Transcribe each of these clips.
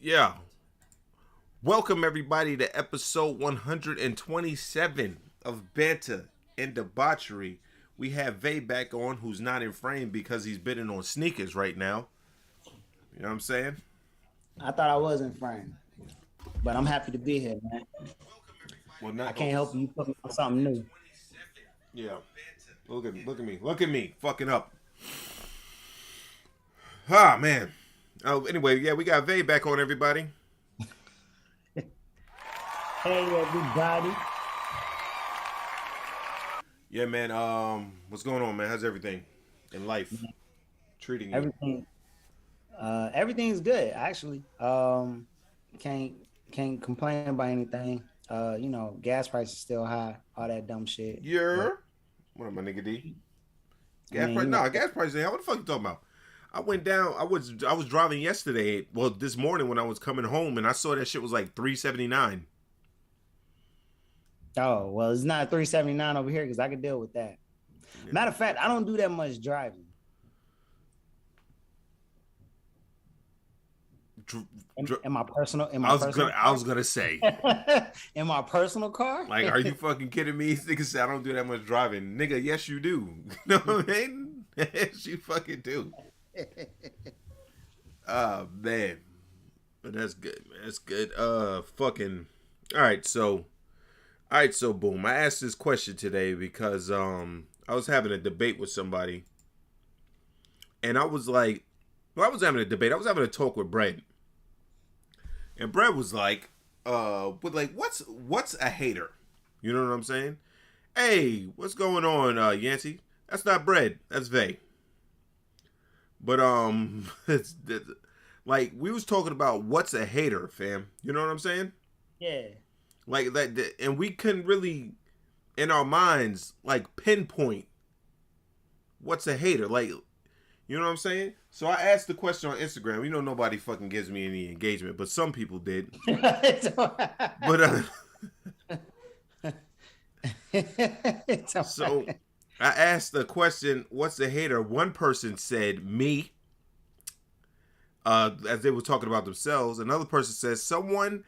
Yeah. Welcome everybody to episode 127 of Banter and Debauchery. We have Vay back on, who's not in frame because he's bidding on sneakers right now. You know what I'm saying? I thought I was in frame, but I'm happy to be here, man. Well, I not. Oh, can't help you put me on something new. yeah. Look at me, fucking up. Ah, man. Oh, anyway, yeah, we got Vay back on, everybody. Hey, everybody. Yeah, man. What's going on, man? How's everything in life treating you? Everything, everything's good actually. Can't can't complain about anything. Gas prices still high, all that dumb shit. But Yeah. What up, my nigga D? I Gas mean, price? Nah, gas prices. What the fuck you talking about? I went down. I was driving yesterday. Well, this morning when I was coming home, and I saw that shit was like 379. oh well, it's not 379 over here because I can deal with that. Yeah. Matter of fact, I don't do that much driving. Dr- In my personal, in I my was personal, gonna. I was gonna say, in my personal car. like, are you fucking kidding me? Nigga said I don't do that much driving. Nigga, yes you do. You know what I mean? Yes, you fucking do. Man, but that's good, man. That's good. Fucking. All right, so. All right, so boom. I asked this question today because I was having a debate with somebody, and I was like, well, I was having a debate. I was having a talk with Brett, and Brett was like, with like, what's a hater? You know what I'm saying? Hey, what's going on, Yancey? That's not Brett. That's Vay. But it's like we was talking about what's a hater, fam. You know what I'm saying? Yeah. Like that, and we couldn't really, in our minds, like pinpoint what's a hater. Like, you know what I'm saying? So I asked the question on Instagram. You know, nobody fucking gives me any engagement, but some people did. But It's all so right. I asked the question, "What's a hater?" One person said me, as they were talking about themselves. Another person says someone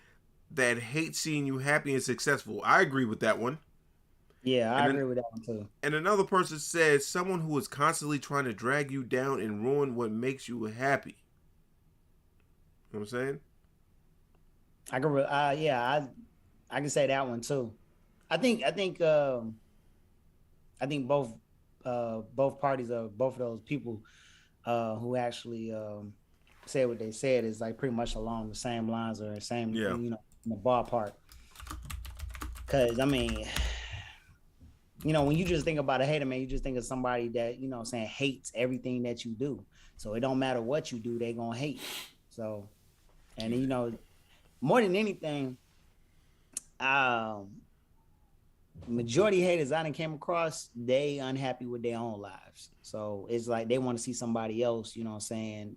that hates seeing you happy and successful. I agree with that one. Yeah, I And then agree with that one too. and another person says someone who is constantly trying to drag you down and ruin what makes you happy. You know what I'm saying? Yeah, I can say that one too. I think both parties of both of those people who actually said what they said is like pretty much along the same lines or same, Yeah. in the ballpark. Cause I mean, when you just think about a hater, man, you just think of somebody that, saying hates everything that you do. So it don't matter what you do, they gonna hate. So, and more than anything, um, majority haters I done came across, they unhappy with their own lives. So it's like they want to see somebody else, saying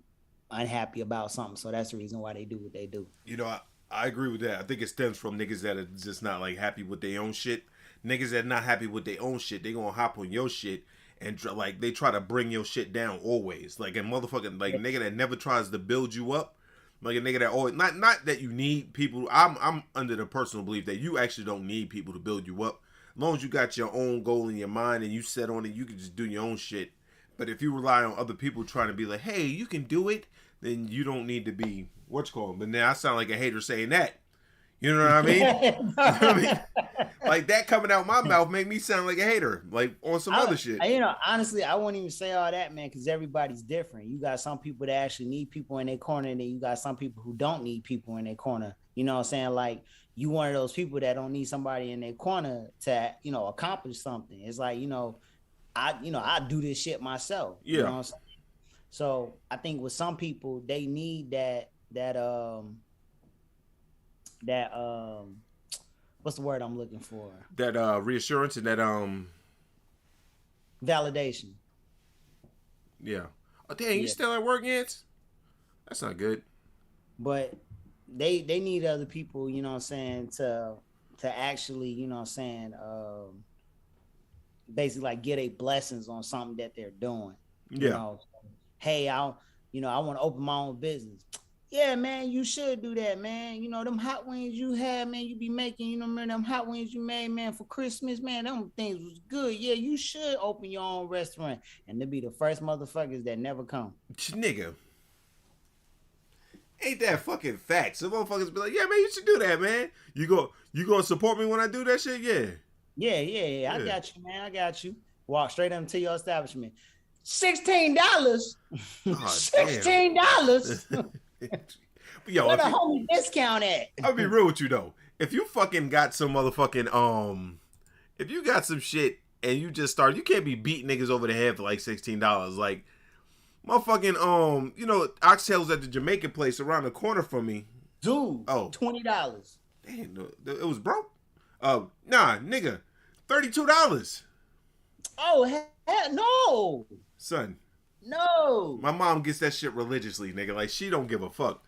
unhappy about something. So that's the reason why they do what they do. You know, I agree with that. I think it stems from niggas that are just not like happy with their own shit. Niggas that not happy with their own shit, they gonna hop on your shit and like they try to bring your shit down always. Like a motherfucking like nigga that never tries to build you up. Like a nigga that always not that you need people. I'm under the personal belief that you actually don't need people to build you up. As long as you got your own goal in your mind and you set on it, you can just do your own shit. But if you rely on other people trying to be like, hey, you can do it, then you don't need to be what's called. But now I sound like a hater saying that. You know what I mean? You know what I mean? Like that coming out my mouth made me sound like a hater, like on some other shit. Honestly, I wouldn't even say all that, man, because everybody's different. You got some people that actually need people in their corner, and then you got some people who don't need people in their corner. You know what I'm saying? Like you one of those people that don't need somebody in their corner to, accomplish something. It's like, I do this shit myself. You know Yeah. what I'm saying? So I think with some people, they need that what's the word I'm looking for? That reassurance and that Validation. yeah. Oh damn, you Yeah. still at work yet? That's not good. But they need other people, you know what I'm saying, to actually, basically like get a blessings on something that they're doing. You Yeah. know, hey, I want to open my own business. yeah, man, you should do that, man. You know, them hot wings you had, man, you be making, you know, man, them hot wings you made, man, for Christmas, man, them things was good. Yeah, you should open your own restaurant. And they be the first motherfuckers that never come. Nigga, ain't that fucking facts? Some motherfuckers be like, yeah, man, you should do that, man. You gonna support me when I do that shit? Yeah. Yeah. I got you, man. I got you. Walk straight up to your establishment. $16. Oh, $16. Yo, Where the homie discount at? I'll be real with you though. If you fucking got some motherfucking if you got some shit and you just start, you can't be beating niggas over the head for like $16. Like, motherfucking you know, oxtails at the Jamaican place around the corner from me. Dude, $20. Damn, it was broke. Nah, nigga, $32. Oh hell no, son. No. My mom gets that shit religiously, nigga. Like, she don't give a fuck.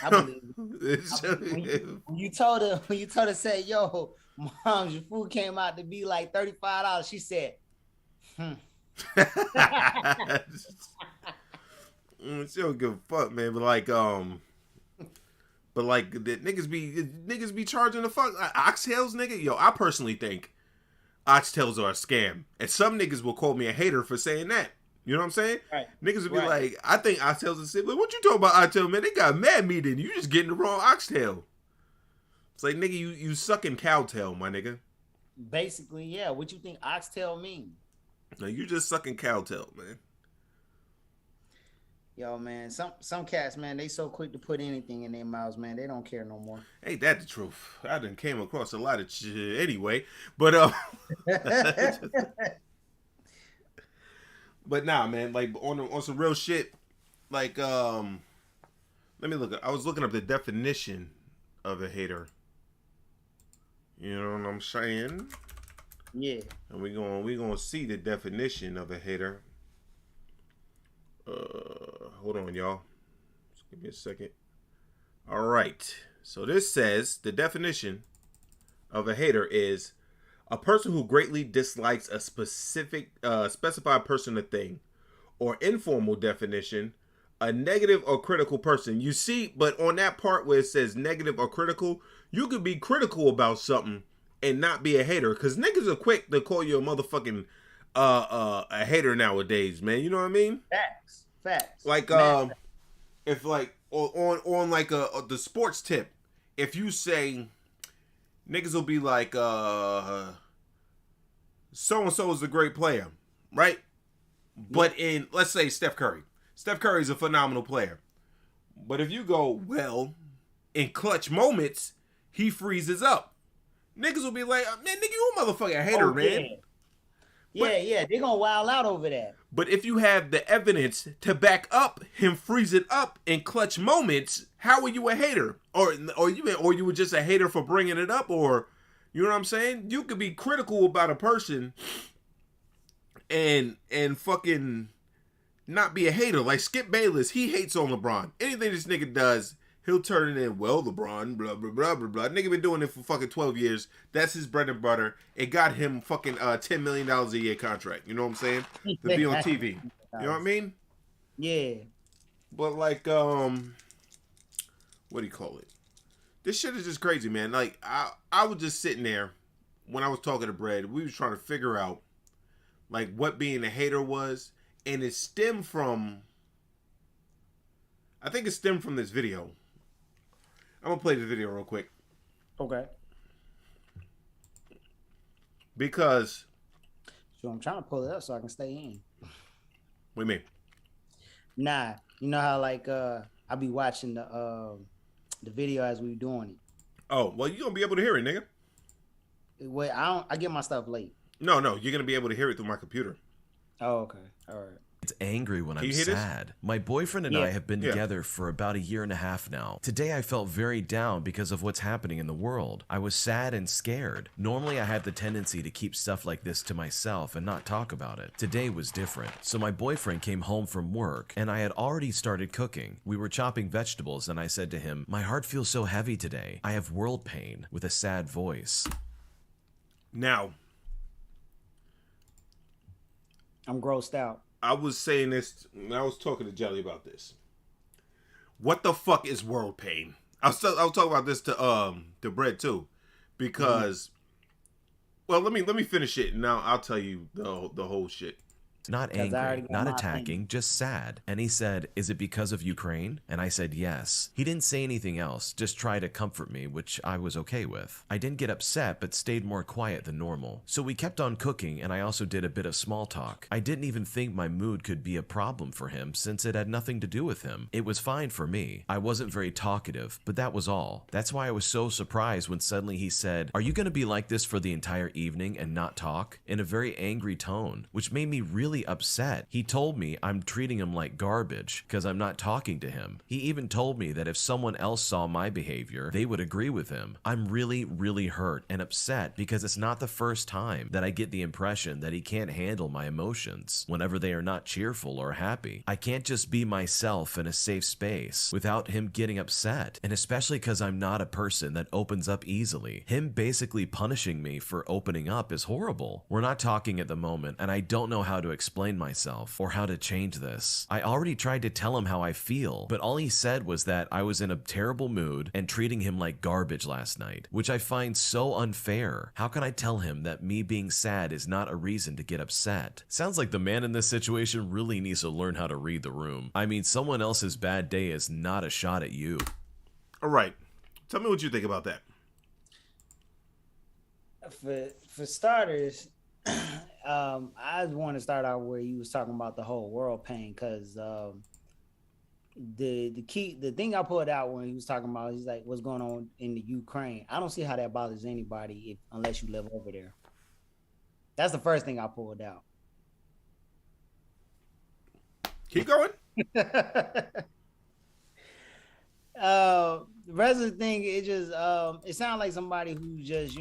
I believe it. When you told her, say, yo, mom, your food came out to be like $35, she said, She don't give a fuck, man. But like the niggas be charging the fuck oxtails, nigga. Yo, I personally think oxtails are a scam, and some niggas will call me a hater for saying that. You know what I'm saying? Right. Niggas would be like, I think oxtails are simple. What you talking about oxtail, man? They got mad meat in you. Just getting the wrong oxtail. It's like, nigga, you sucking cowtail, my nigga. Basically, yeah. What you think oxtail mean? No, you just sucking cowtail, man. Yo, man, some cats, man, they so quick to put anything in their mouths, man. They don't care no more. Ain't that the truth? I done came across a lot of shit anyway. But but nah, man, like on some real shit, like let me look. I was looking up the definition of a hater. You know what I'm saying? Yeah. And we gonna see the definition of a hater. Hold on, y'all. Just give me a second. All right. So this says the definition of a hater is a person who greatly dislikes a specified person or thing, or informal definition, a negative or critical person. You see, but on that part where it says negative or critical, you could be critical about something and not be a hater, because niggas are quick to call you a motherfucking a hater nowadays, man. You know what I mean? Facts. Like if like on like the sports tip, if you say niggas will be like so and so is a great player, right? But in, let's say, Steph Curry is a phenomenal player, but if you go, well, in clutch moments he freezes up, niggas will be like, man, nigga, you a motherfucking hater, man. Yeah, they're gonna wild out over that. But if you have the evidence to back up him freezing up in clutch moments, how are you a hater? Or you were just a hater for bringing it up? Or, you know what I'm saying? You could be critical about a person and fucking not be a hater. Like Skip Bayless, he hates on LeBron. Anything this nigga does, he'll turn it in, well, LeBron, blah, blah, blah, blah, blah. Nigga been doing it for fucking 12 years. That's his bread and butter. It got him fucking $10 million a year contract. You know what I'm saying? To be on TV. You know what I mean? Yeah. But like, what do you call it? This shit is just crazy, man. Like, I was just sitting there when I was talking to Brad. We was trying to figure out, like, what being a hater was. And it stemmed from, I think it stemmed from this video. I'm gonna play the video real quick. Okay. Because. So I'm trying to pull it up so I can stay in. What do you mean? Nah, you know how like I be watching the video as we doing it. Oh, well, you gonna be able to hear it, nigga. Wait, I get my stuff late. No, you're gonna be able to hear it through my computer. Oh, okay. All right. It's angry when I'm sad. My boyfriend and I have been together for about a year and a half now. Today I felt very down because of what's happening in the world. I was sad and scared. Normally I have the tendency to keep stuff like this to myself and not talk about it. Today was different. So my boyfriend came home from work and I had already started cooking. We were chopping vegetables and I said to him, "My heart feels so heavy today. I have world pain," with a sad voice. Now, I'm grossed out. I was saying this, and I was talking to Jelly about this. what the fuck is world pain? I was talking about this to Brett too, because well, let me finish it and now I'll tell you the whole shit. Not angry, not attacking, just sad. And he said, "Is it because of Ukraine?" And I said, "Yes." He didn't say anything else, just try to comfort me, which I was okay with. I didn't get upset, but stayed more quiet than normal. So we kept on cooking, and I also did a bit of small talk. I didn't even think my mood could be a problem for him, since it had nothing to do with him. It was fine for me. I wasn't very talkative, but that was all. That's why I was so surprised when suddenly he said, "Are you going to be like this for the entire evening and not talk?" in a very angry tone, which made me really upset. He told me I'm treating him like garbage because I'm not talking to him. He even told me that if someone else saw my behavior, they would agree with him. I'm really, really hurt and upset because it's not the first time that I get the impression that he can't handle my emotions whenever they are not cheerful or happy. I can't just be myself in a safe space without him getting upset, and especially because I'm not a person that opens up easily. Him basically punishing me for opening up is horrible. We're not talking at the moment, and I don't know how to explain myself or how to change this. I already tried to tell him how I feel, but all he said was that I was in a terrible mood and treating him like garbage last night, which I find so unfair. How can I tell him that me being sad is not a reason to get upset? Sounds like the man in this situation really needs to learn how to read the room. I mean, someone else's bad day is not a shot at you. All right. Tell me what you think about that. For starters, I want to start out where you was talking about the whole world pain, because the thing I pulled out when he was talking about, he's like, what's going on in the Ukraine. I don't see how that bothers anybody unless you live over there. That's the first thing I pulled out. Keep going. The rest of the thing, it just it sounds like somebody who's just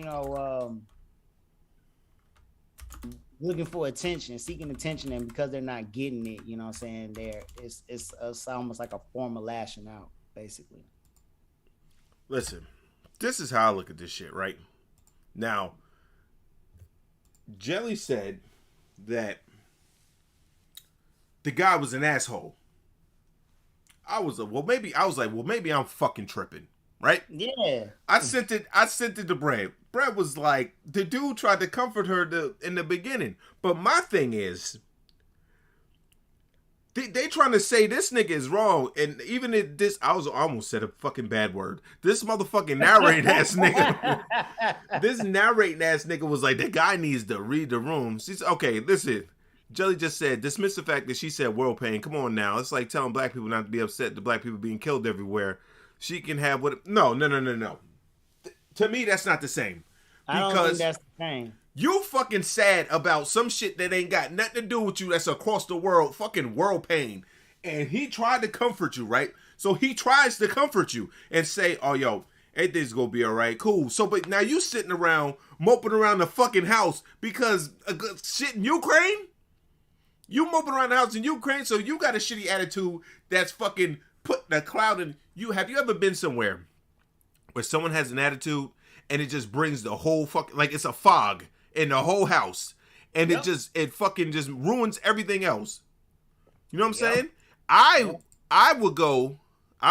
looking for attention, seeking attention, and because they're not getting it, you know what I'm saying, it's almost like a form of lashing out, basically. Listen, this is how I look at this shit, right? Now, Jelly said that the guy was an asshole. I was like, maybe I'm fucking tripping, right? Yeah. I sent it to Brad. Brad was like, the dude tried to comfort her in the beginning. But my thing is, they trying to say this nigga is wrong. And even if this, I almost said a fucking bad word. This motherfucking narrating ass nigga. This narrating ass nigga was like, the guy needs to read the room. She's okay, listen. Jelly just said, dismiss the fact that she said world pain. Come on now. It's like telling black people not to be upset that black people being killed everywhere. She can have what... No. To me, that's not the same. I don't think that's the same. You fucking sad about some shit that ain't got nothing to do with you, that's across the world. Fucking world pain. And he tried to comfort you, right? So he tries to comfort you and say, oh, yo, everything's gonna be all right. Cool. So, but now you sitting around, moping around the fucking house because of shit in Ukraine? You moping around the house in Ukraine, so you got a shitty attitude that's fucking put the cloud in you. Have you ever been somewhere where someone has an attitude and it just brings the whole fucking, like it's a fog in the whole house, and it fucking just ruins everything else? You know what I'm saying? I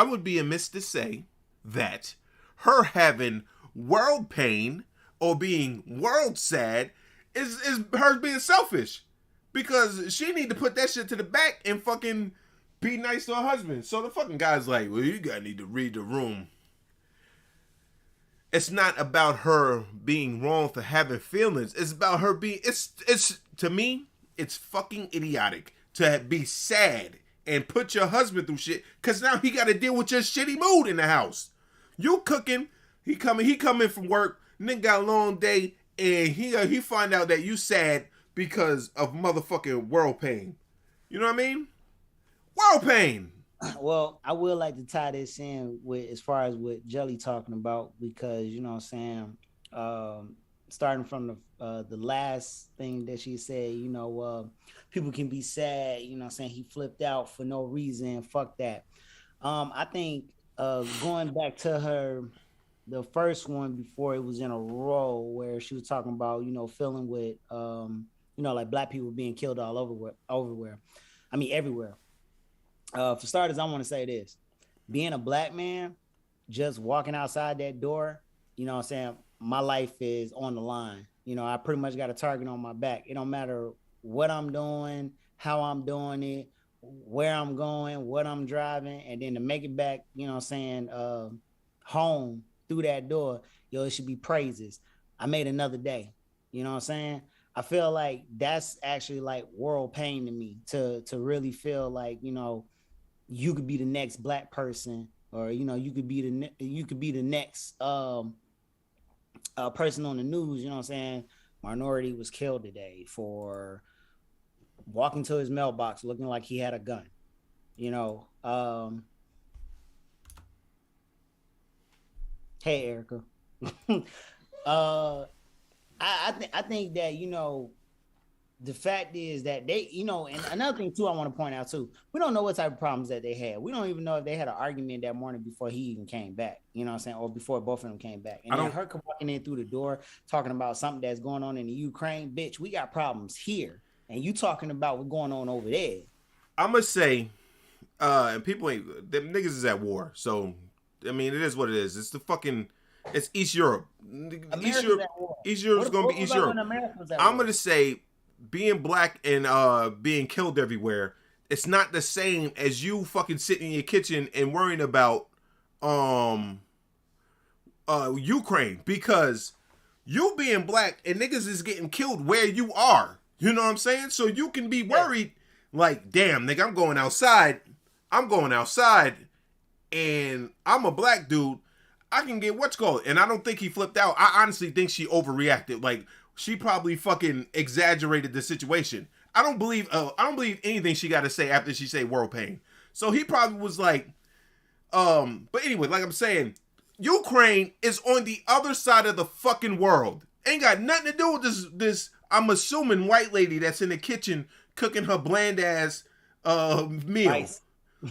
would be amiss to say that her having world pain or being world sad is her being selfish. Because she need to put that shit to the back and fucking be nice to her husband. So the fucking guy's like, well, you gotta need to read the room. It's not about her being wrong for having feelings. It's about her being, it's to me, it's fucking idiotic to be sad and put your husband through shit. Cause now he gotta deal with your shitty mood in the house. You cooking, he coming from work, nigga got a long day, and he find out that you sad because of motherfucking world pain. You know what I mean? World pain. Well, I would like to tie this in with as far as what Jelly talking about, because you know what I'm saying, starting from the last thing that she said, people can be sad, you know what I'm saying, he flipped out for no reason, fuck that. I think going back to the first one before it was in a row where she was talking about, feeling with like black people being killed all everywhere. For starters, I want to say this. being a black man, just walking outside that door, you know what I'm saying? My life is on the line. You know, I pretty much got a target on my back. It don't matter what I'm doing, how I'm doing it, where I'm going, what I'm driving, and then to make it back, you know what I'm saying, home through that door, yo, it should be praises. I made another day. You know what I'm saying? I feel like that's actually like world pain to me to really feel like, you know, you could be the next black person, or you know, you could be the next person on the news, you know what I'm saying? Minority was killed today for walking to his mailbox looking like he had a gun. You know, hey Erica. I think that, you know, the fact is that they, you know, and another thing too, I want to point out too, we don't know what type of problems that they had. We don't even know if they had an argument that morning before he even came back, you know what I'm saying, or before both of them came back. And then her walking in through the door talking about something that's going on in the Ukraine, bitch, we got problems here, and you talking about what's going on over there. I'm gonna say, and people ain't, them niggas is at war, so I mean, it is what it is. It's the fucking, it's East Europe. East Europe's gonna be East Europe. I'm gonna say, being black and being killed everywhere, it's not the same as you fucking sitting in your kitchen and worrying about Ukraine, because you being black and niggas is getting killed where you are. You know what I'm saying? So you can be worried, like, damn, nigga, I'm going outside, and I'm a black dude. I can get what's called, and I don't think he flipped out. I honestly think she overreacted. Like, she probably fucking exaggerated the situation. I don't believe anything she got to say after she say world pain. So he probably was like, but anyway, like I'm saying, Ukraine is on the other side of the fucking world. Ain't got nothing to do with this I'm assuming white lady that's in the kitchen cooking her bland ass meal. Rice.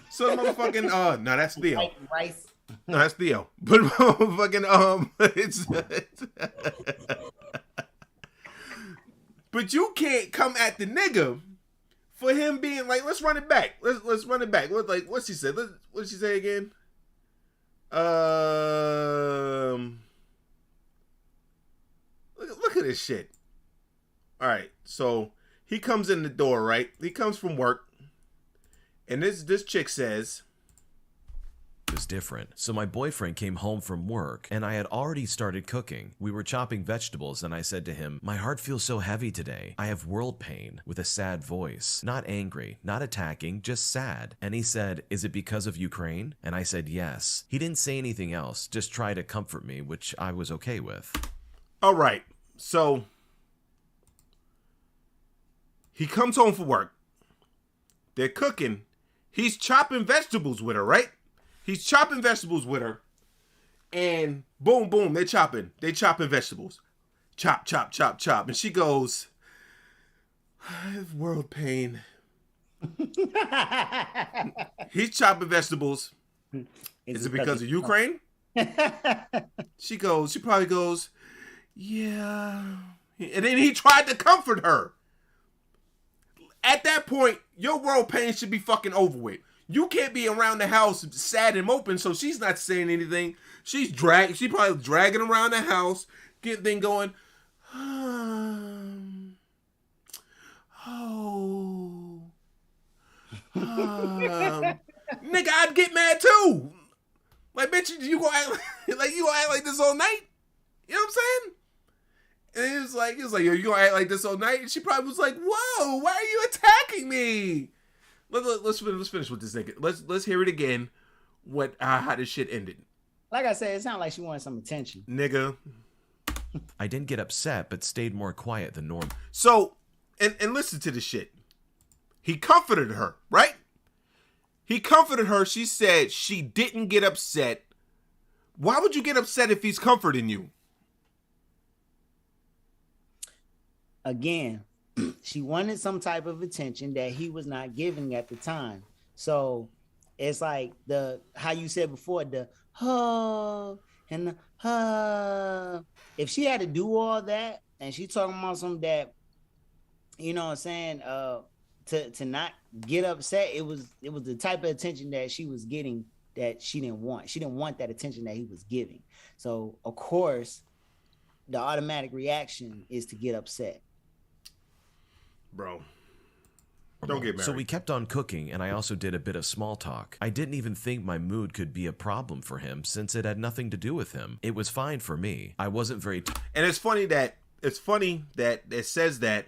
So motherfucking no, that's Theo. Rice. No, that's Theo. But fucking it's but you can't come at the nigga for him being like, let's run it back. Let's run it back. What she said? What did she say again? Look at this shit. All right, so he comes in the door, right? He comes from work, and this chick says, was different. So my boyfriend came home from work and I had already started cooking. We were chopping vegetables and I said to him, my heart feels so heavy today. I have world pain, with a sad voice. Not angry, not attacking, just sad. And he said, is it because of Ukraine? And I said, yes. He didn't say anything else, just try to comfort me, which I was okay with. All right, so he comes home from work. They're cooking. He's chopping vegetables with her, right? He's chopping vegetables with her, and boom, boom, they're chopping vegetables. Chop, chop, chop, chop. And she goes, I have world pain. He's chopping vegetables. Is it because of Ukraine? She probably goes, yeah. And then he tried to comfort her. At that point, your world pain should be fucking over with. You can't be around the house sad and moping, so she's not saying anything. She probably dragging around the house, getting thing going. Nigga, I'd get mad too. Like, bitch, you gonna act like this all night? You know what I'm saying? And he was like, yo, you gonna act like this all night? And she probably was like, whoa, why are you attacking me? Let's finish with this nigga. Let's hear it again. How this shit ended. Like I said, it sounded like she wanted some attention. Nigga. I didn't get upset, but stayed more quiet than normal. So, and listen to this shit. He comforted her, right? He comforted her. She said she didn't get upset. Why would you get upset if he's comforting you? Again, she wanted some type of attention that he was not giving at the time. So it's like how you said before, the and the if she had to do all that and she talking about something that, you know what I'm saying, to not get upset, it was the type of attention that she was getting that she didn't want. She didn't want that attention that he was giving. So of course, the automatic reaction is to get upset. Bro, don't get married. So we kept on cooking, and I also did a bit of small talk. I didn't even think my mood could be a problem for him, since it had nothing to do with him. It was fine for me. I wasn't very... And it's funny that it says that.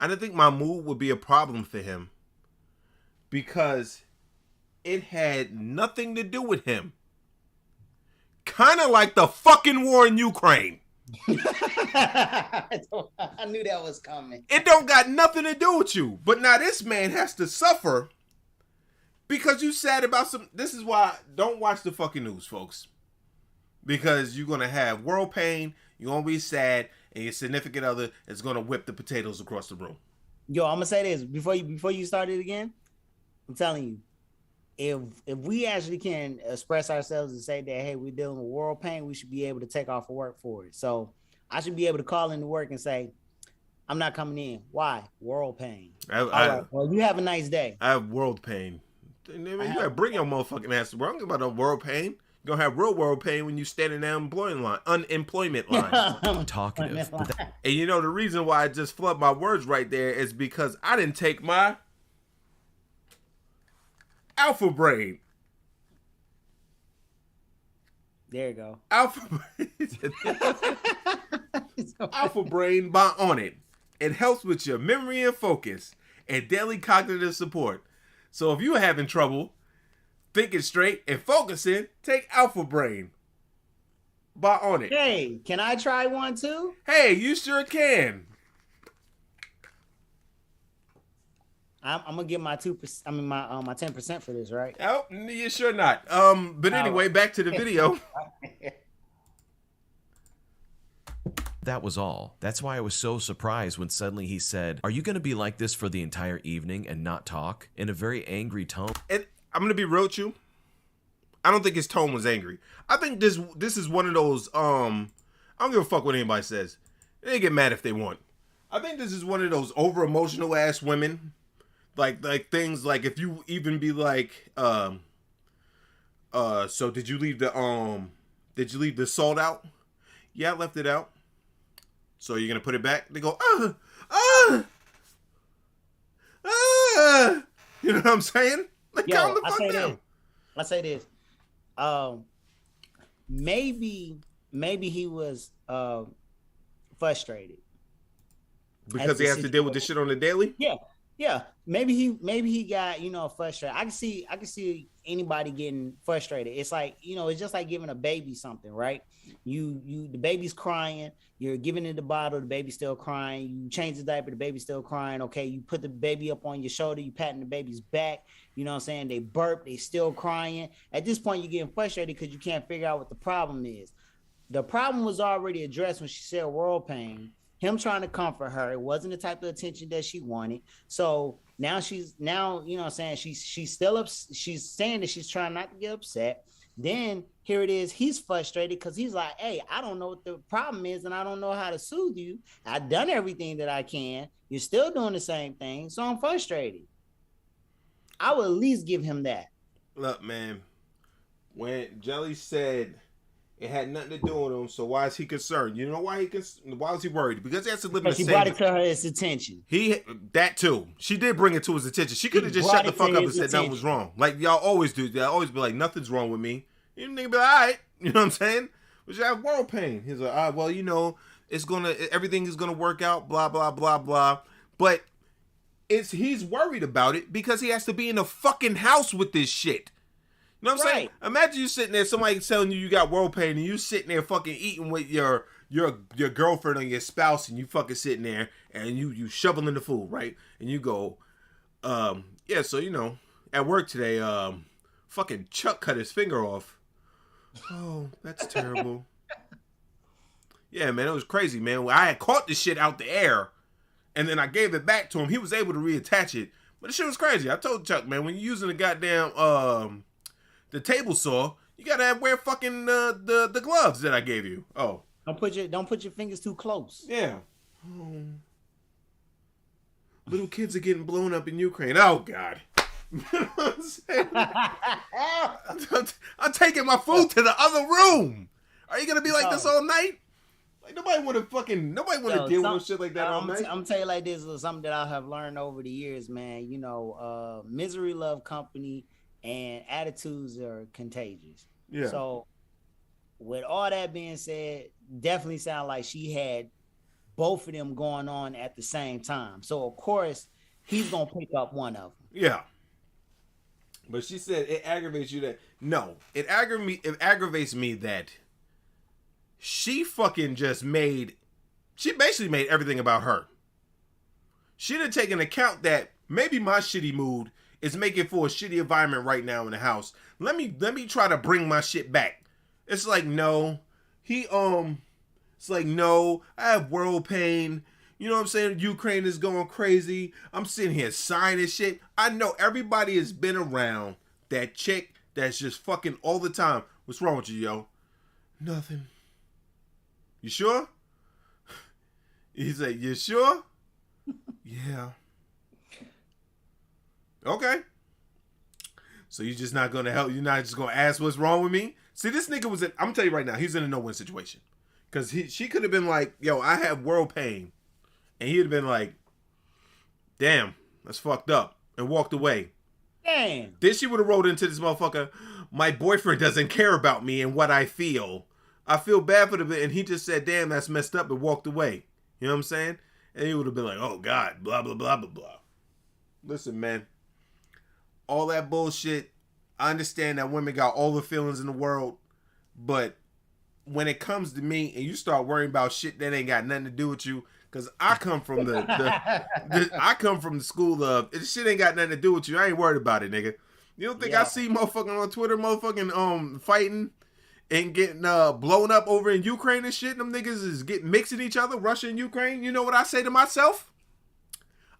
I didn't think my mood would be a problem for him, because it had nothing to do with him. Kind of like the fucking war in Ukraine. I knew that was coming. It don't got nothing to do with you. But now this man has to suffer because you sad about some... This is why don't watch the fucking news, folks. Because you're going to have world pain, you're going to be sad, and your significant other is going to whip the potatoes across the room. Yo, I'm going to say this. Before you start it again, I'm telling you, if we actually can express ourselves and say that, hey, we're dealing with world pain, we should be able to take off of work for it. So I should be able to call into work and say, I'm not coming in. Why? World pain. All right. Well, you have a nice day. I have world pain. You gotta bring your motherfucking ass to work. I'm about no world pain. You're gonna have real world pain when you stand in the unemployment line. I'm talkative. And you know the reason why I just flubbed my words right there is because I didn't take my Alpha Brain. There you go. Alpha Brain by On It. It helps with your memory and focus and daily cognitive support. So if you're having trouble thinking straight and focusing, take Alpha Brain by On It. Hey, can I try one too? Hey, you sure can. I'm gonna get my 2%. I mean my 10% for this, right? Oh, you sure not. But anyway, back to the video. That was all. That's why I was so surprised when suddenly he said, "Are you going to be like this for the entire evening and not talk?" in a very angry tone. And I'm gonna be real with you. I don't think his tone was angry. I think this is one of those. I don't give a fuck what anybody says. They get mad if they want. I think this is one of those over emotional ass women. Like things like if you even be like, so did you leave the salt out? Yeah, I left it out. So you're gonna put it back? They go, you know what I'm saying? Like, calm the fuck down. I say this. Maybe he was frustrated because he has to deal with this shit on the daily. Yeah. Maybe he got, frustrated. I can see anybody getting frustrated. It's like, it's just like giving a baby something, right? The baby's crying, you're giving it the bottle, the baby's still crying, you change the diaper, the baby's still crying. Okay, you put the baby up on your shoulder, you patting the baby's back, you know what I'm saying? They burp, they still crying. At this point, you're getting frustrated because you can't figure out what the problem is. The problem was already addressed when she said world pain. Him trying to comfort her. It wasn't the type of attention that she wanted. So now you know what I'm saying? She's still up. She's saying that she's trying not to get upset. Then here it is. He's frustrated because he's like, hey, I don't know what the problem is and I don't know how to soothe you. I've done everything that I can. You're still doing the same thing. So I'm frustrated. I would at least give him that. Look, man, when Jelly said it had nothing to do with him, so why is he concerned? You know why why was he worried? Because he has to live in the same... She brought it to his attention. That too. She did bring it to his attention. She could have just shut the fuck up and said nothing was wrong. Like y'all always do. Y'all always be like, nothing's wrong with me. You nigga be like, all right. You know what I'm saying? But you have world pain. He's like, all right, well, everything is gonna work out, blah, blah, blah, blah. But he's worried about it because he has to be in a fucking house with this shit. You know what I'm saying? Imagine you sitting there, somebody telling you got world pain, and you sitting there fucking eating with your girlfriend or your spouse, and you fucking sitting there, and you shoveling the food, right? And you go, yeah, so, at work today, fucking Chuck cut his finger off. Oh, that's terrible. Yeah, man, it was crazy, man. I had caught this shit out the air, and then I gave it back to him. He was able to reattach it. But the shit was crazy. I told Chuck, man, when you're using the goddamn, the table saw, you gotta wear fucking the gloves that I gave you. Oh, don't put your fingers too close. Yeah. Oh. Little kids are getting blown up in Ukraine. Oh God. You know what I'm saying? I'm taking my food to the other room. Are you gonna be like this all night? Like nobody want to deal with shit like that all night. I'm tell you like this is something that I have learned over the years, man. You know, misery love company and attitudes are contagious. Yeah. So with all that being said, definitely sound like she had both of them going on at the same time. So of course he's gonna pick up one of them. Yeah. But she said it aggravates you that it aggravates me that she fucking she basically made everything about her. She didn't take into account that maybe my shitty mood is making for a shitty environment right now in the house. Let me try to bring my shit back. It's like it's like no, I have world pain. You know what I'm saying? Ukraine is going crazy. I'm sitting here signing shit. I know everybody has been around that chick that's just fucking all the time. What's wrong with you, yo? Nothing. You sure? He's like, you sure? Yeah. Okay. So you're just not gonna help? You're not just gonna ask what's wrong with me? See, this nigga I'm gonna tell you right now, he's in a no-win situation. Because she could have been like, yo, I have world pain. And he'd have been like, damn, that's fucked up. And walked away. Damn. Then she would have rolled into this motherfucker, my boyfriend doesn't care about me and what I feel. I feel bad for the bit. And he just said, damn, that's messed up, and walked away. You know what I'm saying? And he would have been like, oh, God, blah, blah, blah, blah, blah. Listen, man. All that bullshit, I understand that women got all the feelings in the world. But when it comes to me and you start worrying about shit that ain't got nothing to do with you, because I come from I come from the school of, this shit ain't got nothing to do with you. I ain't worried about it, nigga. You don't think I see motherfucking on Twitter, motherfucking fighting and getting blown up over in Ukraine and shit? Them niggas is mixing each other, Russia and Ukraine. You know what I say to myself?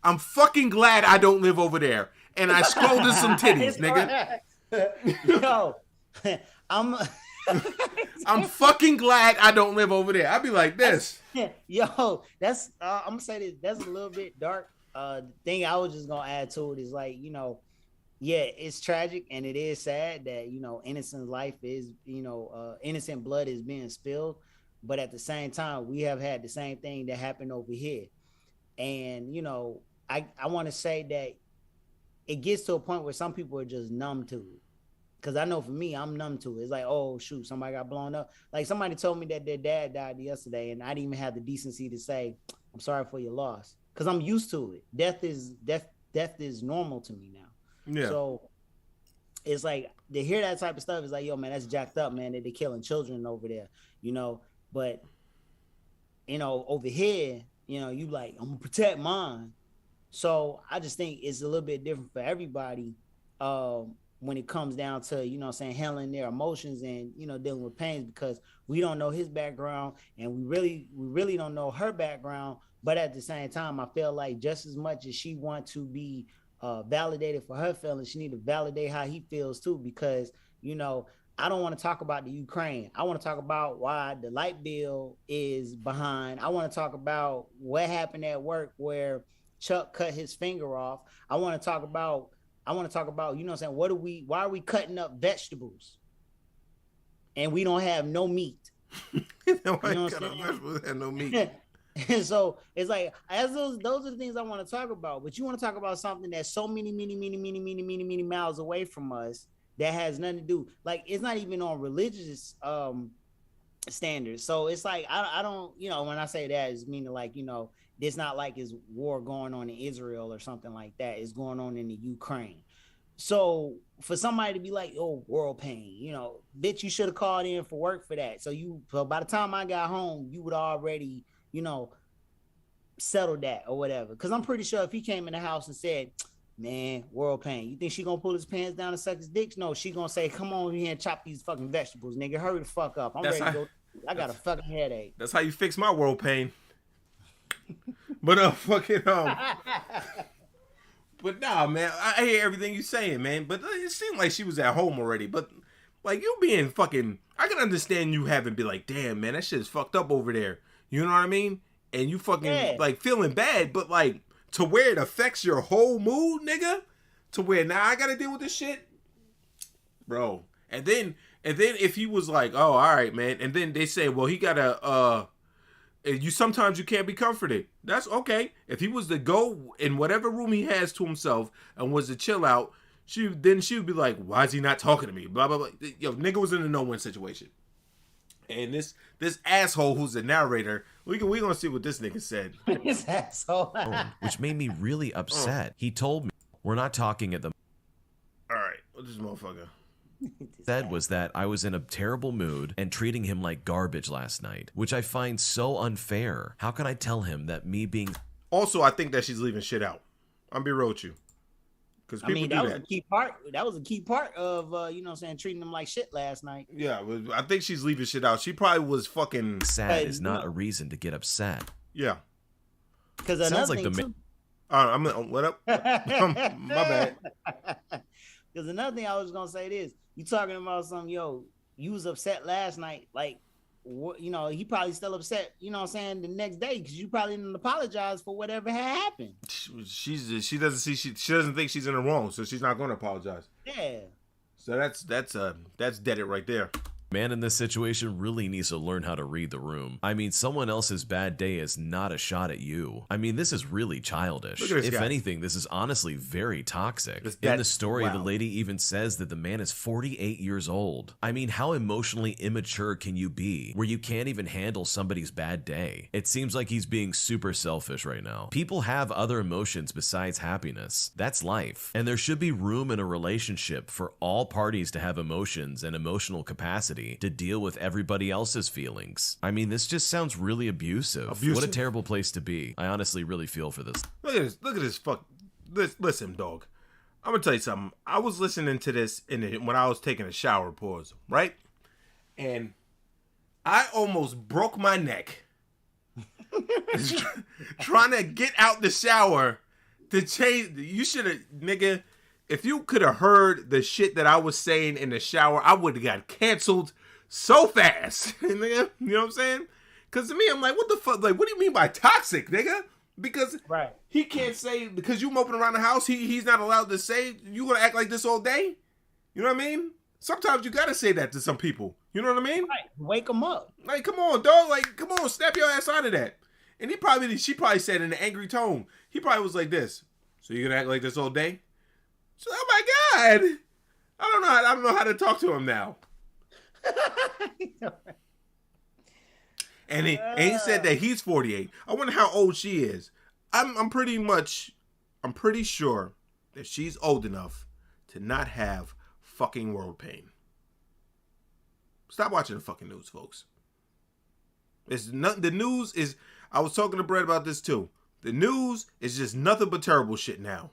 I'm fucking glad I don't live over there. And I scolded some titties, nigga. Yo, I'm fucking glad I don't live over there. I'd be like this. Yo, that's I'm gonna say this. That's a little bit dark. The thing I was just gonna add to it is like, you know, yeah, it's tragic and it is sad that, you know, innocent life is, you know, innocent blood is being spilled. But at the same time, we have had the same thing that happened over here. And, you know, I want to say that it gets to a point where some people are just numb to it. Because I know for me, I'm numb to it. It's like, oh, shoot, somebody got blown up. Like somebody told me that their dad died yesterday, and I didn't even have the decency to say, I'm sorry for your loss. Because I'm used to it. Death is normal to me now. Yeah. So it's like, to hear that type of stuff is like, yo, man, that's jacked up, man, that they're killing children over there, you know. But, you know, over here, you know, you like, I'm going to protect mine. So I just think it's a little bit different for everybody. When it comes down to, you know what I'm saying, handling their emotions and, you know, dealing with pains, because we don't know his background and we really don't know her background. But at the same time, I feel like just as much as she wants to be validated for her feelings, she need to validate how he feels too, because, you know, I don't want to talk about the Ukraine. I want to talk about why the light bill is behind. I want to talk about what happened at work where Chuck cut his finger off. I want to talk about, you know what I'm saying, why are we cutting up vegetables and we don't have no meat? You know what I'm saying? Vegetables and no meat. And so it's like, as those are the things I want to talk about. But you want to talk about something that's so many miles away from us that has nothing to do. Like, it's not even on religious standards. So it's like, I don't, you know, when I say that, it's meaning like, you know, it's not like it's war going on in Israel or something like that. It's going on in the Ukraine. So for somebody to be like, oh, world pain, you know, bitch, you should have called in for work for that. So by the time I got home, you would already, you know, settled that or whatever. Because I'm pretty sure if he came in the house and said, man, world pain, you think she gonna pull his pants down and suck his dick? No, she gonna say, come on here and chop these fucking vegetables, nigga. Hurry the fuck up. I'm ready to go. I got a fucking headache. That's how you fix my world pain. But but nah, man, I hear everything you saying, man. But it seemed like she was at home already. But like, you being fucking, I can understand you having be like, damn, man, that shit is fucked up over there. You know what I mean? And you fucking like feeling bad, but like to where it affects your whole mood, nigga. to where now I gotta deal with this shit, bro. And then if he was like, oh, all right, man, and then they say, well, he gotta sometimes you can't be comforted. That's okay. If he was to go in whatever room he has to himself and was to chill out, she would be like, why is he not talking to me? Blah blah blah. Yo, nigga was in a no-win situation. And this asshole who's the narrator, we gonna see what this nigga said. This asshole. Which made me really upset. He told me, we're not talking at the... All right, what this motherfucker said was that I was in a terrible mood and treating him like garbage last night, which I find so unfair. How can I tell him that me being... Also, I think that she's leaving shit out. I'm be real with you. Because that was a key part. That was a key part of treating them like shit last night. Yeah, I think she's leaving shit out. She probably was fucking sad. Is not a reason to get upset. Yeah, because another thing too. I'm what up? My bad. Because another thing I was gonna say is, you talking about something, yo, you was upset last night, like, he probably still upset, the next day, because you probably didn't apologize for whatever had happened. She doesn't think she's in the wrong, so she's not going to apologize. Yeah. So that's dead it right there. Man in this situation really needs to learn how to read the room. I mean, someone else's bad day is not a shot at you. I mean, this is really childish. If anything, this is honestly very toxic. In the story, the lady even says that the man is 48 years old. I mean, how emotionally immature can you be where you can't even handle somebody's bad day? It seems like he's being super selfish right now. People have other emotions besides happiness. That's life. And there should be room in a relationship for all parties to have emotions and emotional capacity to deal with everybody else's feelings. I mean, this just sounds really abusive. What a terrible place to be. I honestly really feel for this. Look at this listen, dog. I'm gonna tell you something. I was listening to this when I was taking a shower, pause, right? And I almost broke my neck trying to get out the shower to change. You should have, nigga. If you could have heard the shit that I was saying in the shower, I would have got canceled so fast. Nigga, you know what I'm saying? Because to me, I'm like, what the fuck? Like, what do you mean by toxic, nigga? Because he can't say, because you moping around the house, he's not allowed to say, you gonna act like this all day? You know what I mean? Sometimes you gotta say that to some people. You know what I mean? Right. Wake them up. Like, come on, dog. Like, come on, snap your ass out of that. And she probably said in an angry tone, he probably was like this. So you gonna act like this all day? So, oh my God, I don't know how to talk to him now. and he said that he's 48. I wonder how old she is. I'm pretty sure that she's old enough to not have fucking world pain. Stop watching the fucking news, folks. The news is. I was talking to Brett about this too. The news is just nothing but terrible shit now.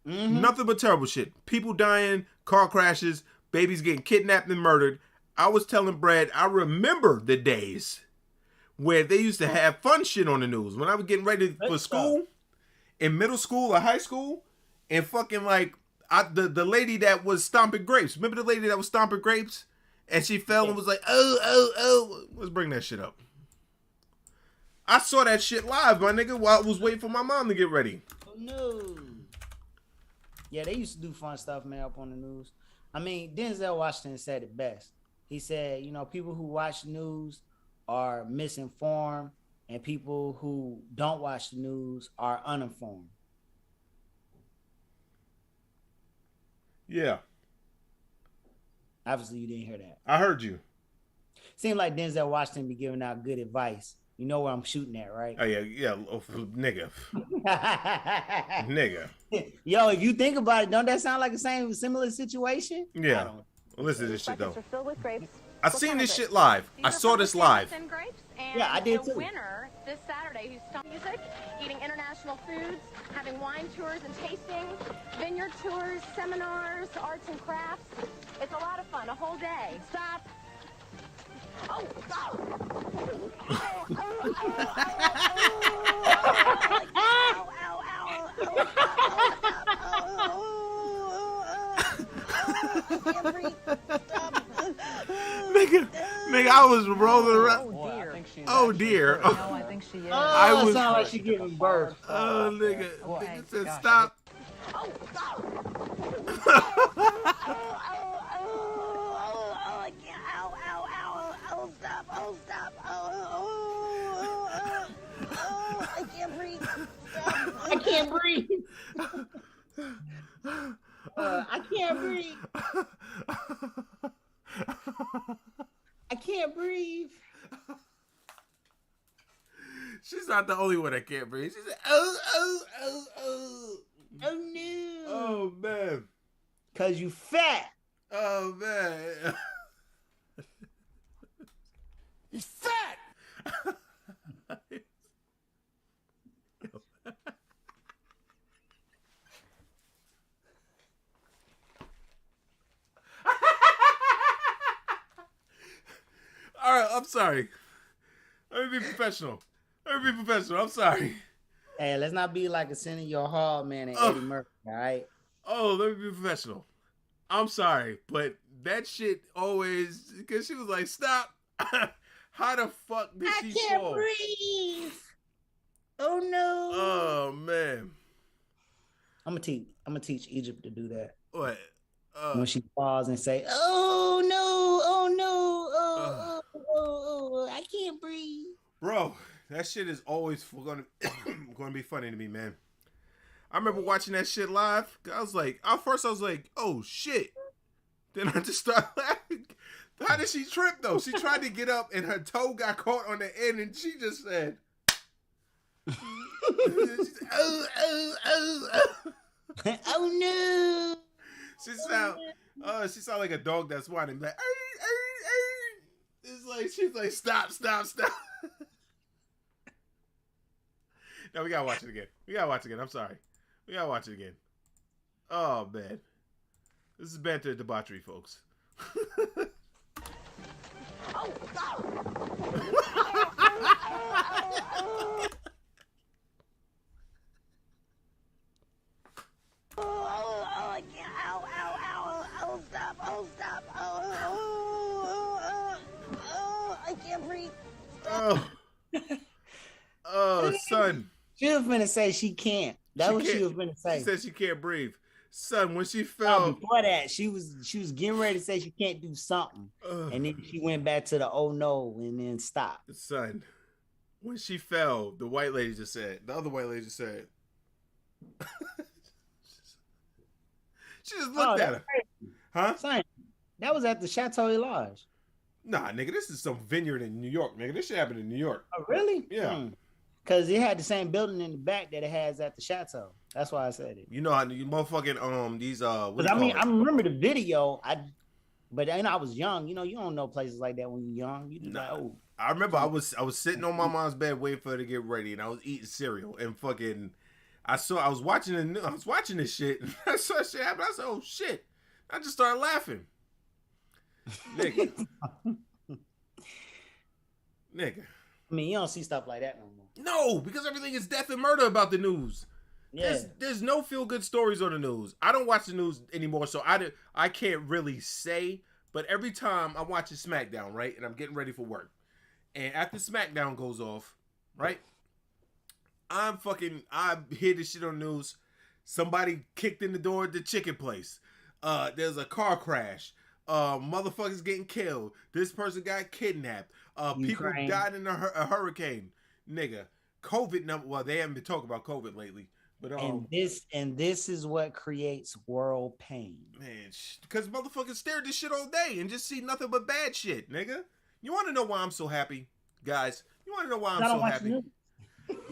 Mm-hmm. Nothing but terrible shit. People dying, car crashes, babies getting kidnapped and murdered. I was telling Brad, I remember the days where they used to have fun shit on the news. When I was getting ready for school, in middle school or high school, and fucking like, the lady that was stomping grapes. Remember the lady that was stomping grapes? And she fell and was like, oh. Let's bring that shit up. I saw that shit live, my nigga, while I was waiting for my mom to get ready. Oh, no. Yeah, they used to do fun stuff, man, up on the news. I mean, Denzel Washington said it best. He said, people who watch news are misinformed, and people who don't watch the news are uninformed. Yeah. Obviously, you didn't hear that. I heard you. Seemed like Denzel Washington be giving out good advice. You know where I'm shooting at, right? Oh, yeah, nigga. Nigga. Yo, if you think about it, don't that sound like the similar situation? Yeah. Well, listen to this shit, though. I've seen this shit live. I saw this live. Yeah, I did too. The winner this Saturday who's studying music, eating international foods, having wine tours and tastings, vineyard tours, seminars, arts and crafts. It's a lot of fun, a whole day. Stop. Oh, stop. Nigga, I was rolling around. Oh dear. No, I think she is. I was sound like she giving birth. Oh, nigga said stop. Oh, stop. I can't. Ow, stop. I can't breathe. Stop. I can't breathe. I can't breathe. I can't breathe. She's not the only one that can't breathe. She said, oh no. Oh man. Cause you fat. Oh man. You fat. All right, I'm sorry. Let me be professional. I'm sorry. Hey, let's not be like a Sin in Your Heart, man, and Eddie Murphy, all right? Oh, let me be professional. I'm sorry, but that shit always, because she was like, stop. How the fuck did she fall? I can't breathe. Oh, no. Oh, man. I'm gonna teach Egypt to do that. What? When she falls and say, oh, no, I can't breathe. Bro, that shit is always going to be funny to me, man. I remember watching that shit live. I was like, at first I was like, oh shit. Then I just started laughing. How did she trip though? She tried to get up and her toe got caught on the end and she just said, oh no. She sound like a dog that's whining. Like, it's like, she's like, stop. No, we gotta watch it again. I'm sorry. We gotta watch it again. Oh, man. This is Banter Debauchery, folks. Oh, stop! I can't. Ow, stop. I can't breathe. Oh, son. She was gonna say she can't. That's what she was gonna say. She said she can't breathe. Son, when she fell. Before that, she was getting ready to say she can't do something. And then she went back to the oh no and then stopped. Son, when she fell, the other white lady just said, she just looked at her. Crazy. Huh? Son, that was at the Chateau Elage. Nah, nigga, this is some vineyard in New York, nigga. This shit happened in New York. Oh, really? Yeah. Because it had the same building in the back that it has at the Chateau. That's why I said it. You know how you motherfucking these I remember the video. But then I was young. You know, you don't know places like that when you're young. You like, oh. I remember I was sitting on my mom's bed waiting for her to get ready, and I was eating cereal and fucking. I was watching this shit. And I saw shit happen. I said, "Oh shit!" I just started laughing. Nigga. I mean, you don't see stuff like that no more. No, because everything is death and murder about the news. Yeah. There's no feel good stories on the news. I don't watch the news anymore, so I can't really say. But every time I'm watching SmackDown, right, and I'm getting ready for work, and after SmackDown goes off, right, I hear this shit on the news. Somebody kicked in the door at the chicken place. There's a car crash. Motherfuckers getting killed. This person got kidnapped. People died in a hurricane. Nigga, COVID number. Well, they haven't been talking about COVID lately, but and this is what creates world pain, man. Because motherfuckers stare at this shit all day and just see nothing but bad shit, nigga. You want to know why I'm so happy, guys? You want to know why I'm so happy?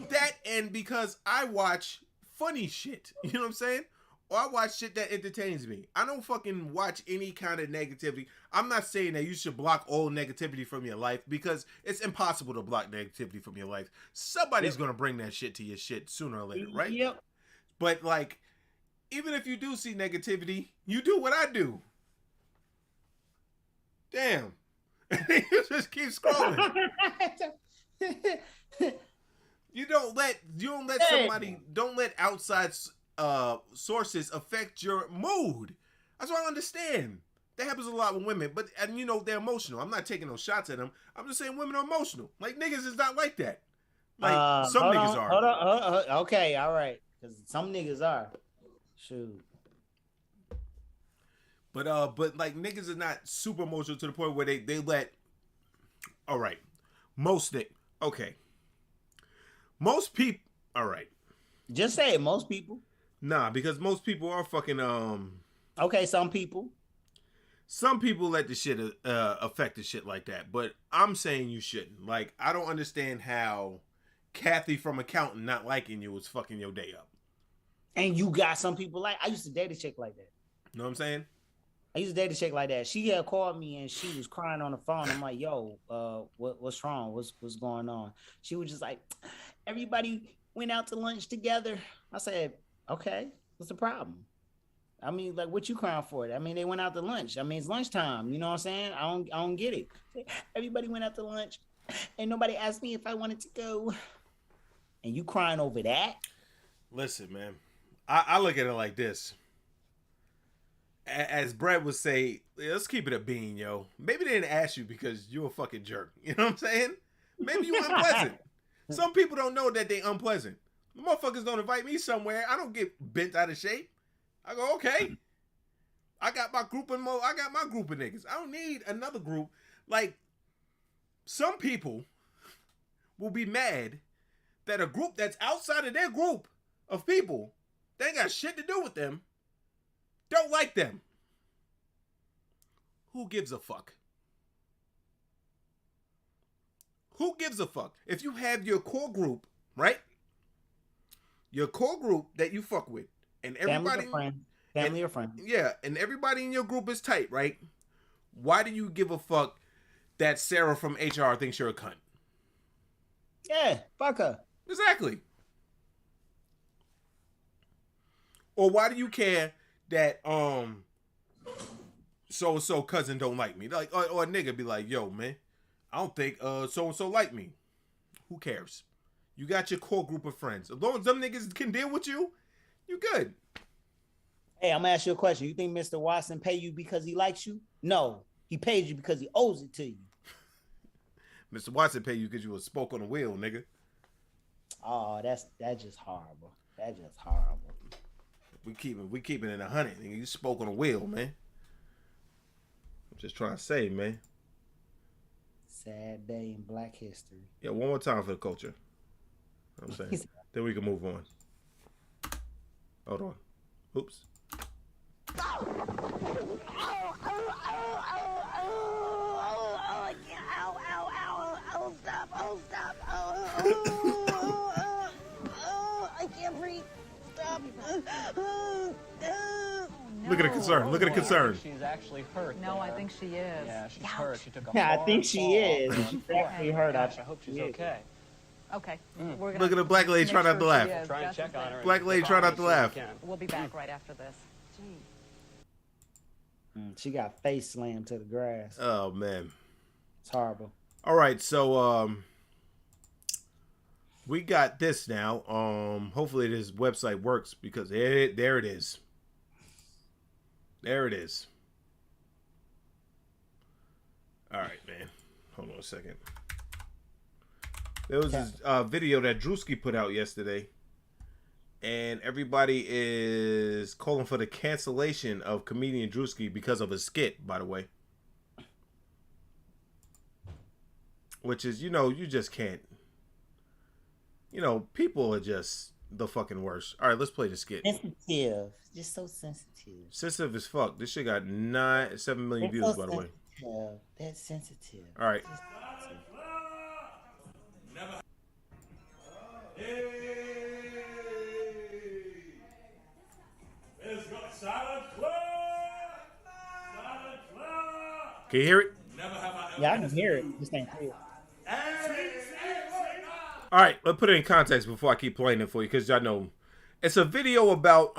That and because I watch funny shit. You know what I'm saying? Or I watch shit that entertains me. I don't fucking watch any kind of negativity. I'm not saying that you should block all negativity from your life because it's impossible to block negativity from your life. Somebody's going to bring that shit to your shit sooner or later, right? Yep. But like, even if you do see negativity, you do what I do. Damn. You just keep scrolling. You don't let somebody, don't let outside sources affect your mood. That's what I understand. That happens a lot with women, and you know they're emotional. I'm not taking no shots at them. I'm just saying women are emotional. Like niggas is not like that. Like some niggas are. Hold on. Okay, all right. Because some niggas are. Shoot. But like niggas are not super emotional to the point where they let. All right, most okay. Most people. All right. Just say it. Most people. Nah, because most people are fucking Okay, some people. Some people let the shit affect the shit like that, but I'm saying you shouldn't. Like, I don't understand how Kathy from accounting not liking you is fucking your day up. And you got some people like I used to date a chick like that. You know what I'm saying? I used to date a chick like that. She had called me and she was crying on the phone. I'm like, yo, what's wrong? What's going on? She was just like, everybody went out to lunch together. I said, okay, what's the problem? I mean, like, what you crying for? I mean, they went out to lunch. I mean, it's lunchtime. You know what I'm saying? I don't get it. Everybody went out to lunch, and nobody asked me if I wanted to go. And you crying over that? Listen, man, I look at it like this. As Brett would say, let's keep it a bean, yo. Maybe they didn't ask you because you're a fucking jerk. You know what I'm saying? Maybe you unpleasant. Some people don't know that they unpleasant. Motherfuckers don't invite me somewhere. I don't get bent out of shape. I go, okay. I got my group of niggas. I don't need another group. Like, some people will be mad that a group that's outside of their group of people, they ain't got shit to do with them, don't like them. Who gives a fuck? Who gives a fuck? If you have your core group, right? Your core group that you fuck with, and everybody, family or friend. Yeah, and everybody in your group is tight, right? Why do you give a fuck that Sarah from HR thinks you're a cunt? Yeah, fuck her. Exactly. Or why do you care that so and so cousin don't like me? Like, or a nigga be like, yo, man, I don't think so and so like me. Who cares? You got your core group of friends. As long as them niggas can deal with you, you good. Hey, I'm gonna ask you a question. You think Mr. Watson pay you because he likes you? No, he pays you because he owes it to you. Mr. Watson pay you because you was spoke on the wheel, nigga. Oh, that's just horrible. That's just horrible. We keeping it 100, nigga. You spoke on the wheel, man. I'm just trying to say, man. Sad day in Black history. Yeah, one more time for the culture. You know what I'm saying. Then we can move on. Hold on. Oops. Stop. I can't breathe. Stop. Look at the concern. Look at the concern. She's actually hurt. No, I think she is. Yeah, she's hurt. She took a Yeah, I hard think she fall. is. She's definitely hurt. Gosh, I hope she's okay. Okay. We're gonna Look at the black lady make trying not sure to laugh. she is. Try and Just check a on her. second. Black lady try not to laugh. We'll be back right after this. She got face slammed to the grass. Oh man. It's horrible. All right, so we got this now. Hopefully this website works because there it is. There it is. All right, man. Hold on a second. There was this video that Drewski put out yesterday, and everybody is calling for the cancellation of comedian Drewski because of a skit, by the way. Which is, you just can't. People are just the fucking worst. All right, let's play the skit. Sensitive. Just so sensitive. Sensitive as fuck. This shit got 7 million views, by the way. That's sensitive. All right. Can you hear it? Yeah, I can hear it. This ain't clear. All right, let's put it in context before I keep playing it for you, because y'all know it's a video about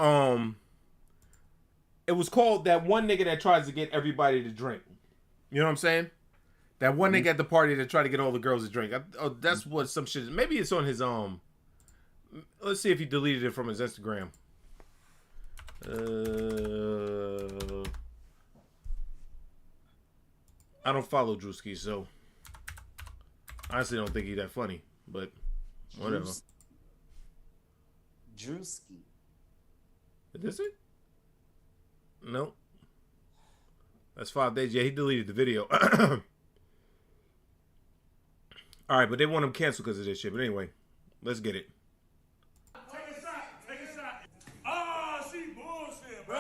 it was called That One Nigga That Tries to Get Everybody to Drink. You know what I'm saying? That one nigga at the party that tried to get all the girls to drink. That's what some shit is. Maybe it's on his let's see if he deleted it from his Instagram. I don't follow Drewski, so I honestly don't think he's that funny, but whatever. Drewski. Is this it? No. That's 5 days. Yeah, he deleted the video. All right, but they want him canceled because of this shit. But anyway, let's get it. Take a shot. Take a shot. Oh, she bullshit, bro.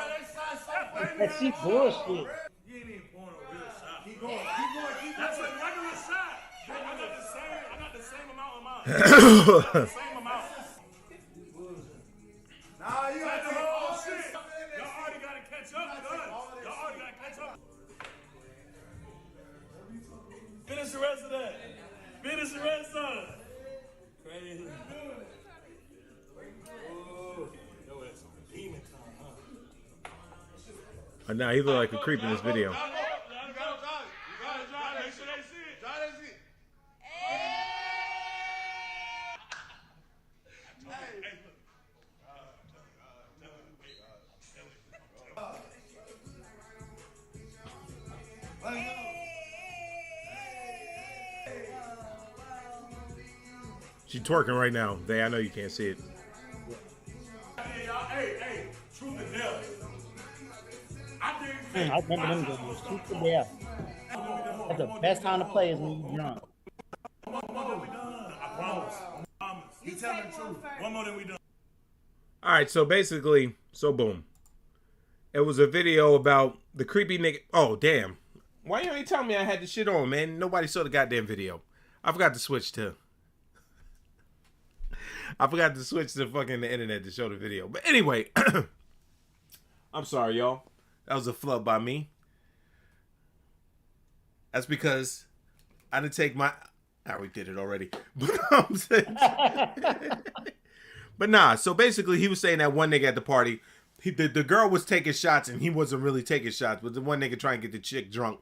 She bullshit. You ain't even pouring a real shot. Keep going. That's a regular shot. I got the same amount of mine. The same amount. Nah, you got the whole shit. Y'all already got to catch up, cuz. Y'all already got to catch up. Finish the rest of that. Finish the rest of it. Crazy. Oh, yo, that's some demon time, huh? Nah, he look like a creep in this video. You gotta drive. Make sure they see it. Drive, they see it. She's twerking right now. I know you can't see it. Hey, truth or dare. I remember them games. Truth or dare. That's the best time to play is when you're drunk. I promise. You tell the truth. One more than we done. All right, so basically, boom. It was a video about the creepy nigga. Oh, damn. Why you ain't telling me I had the shit on, man? Nobody saw the goddamn video. I forgot to switch to fucking the internet to show the video. But anyway, I'm sorry, y'all. That was a flub by me. That's because I didn't take my... we did it already. But nah, so basically he was saying that one nigga at the party, the girl was taking shots and he wasn't really taking shots, but the one nigga trying to get the chick drunk.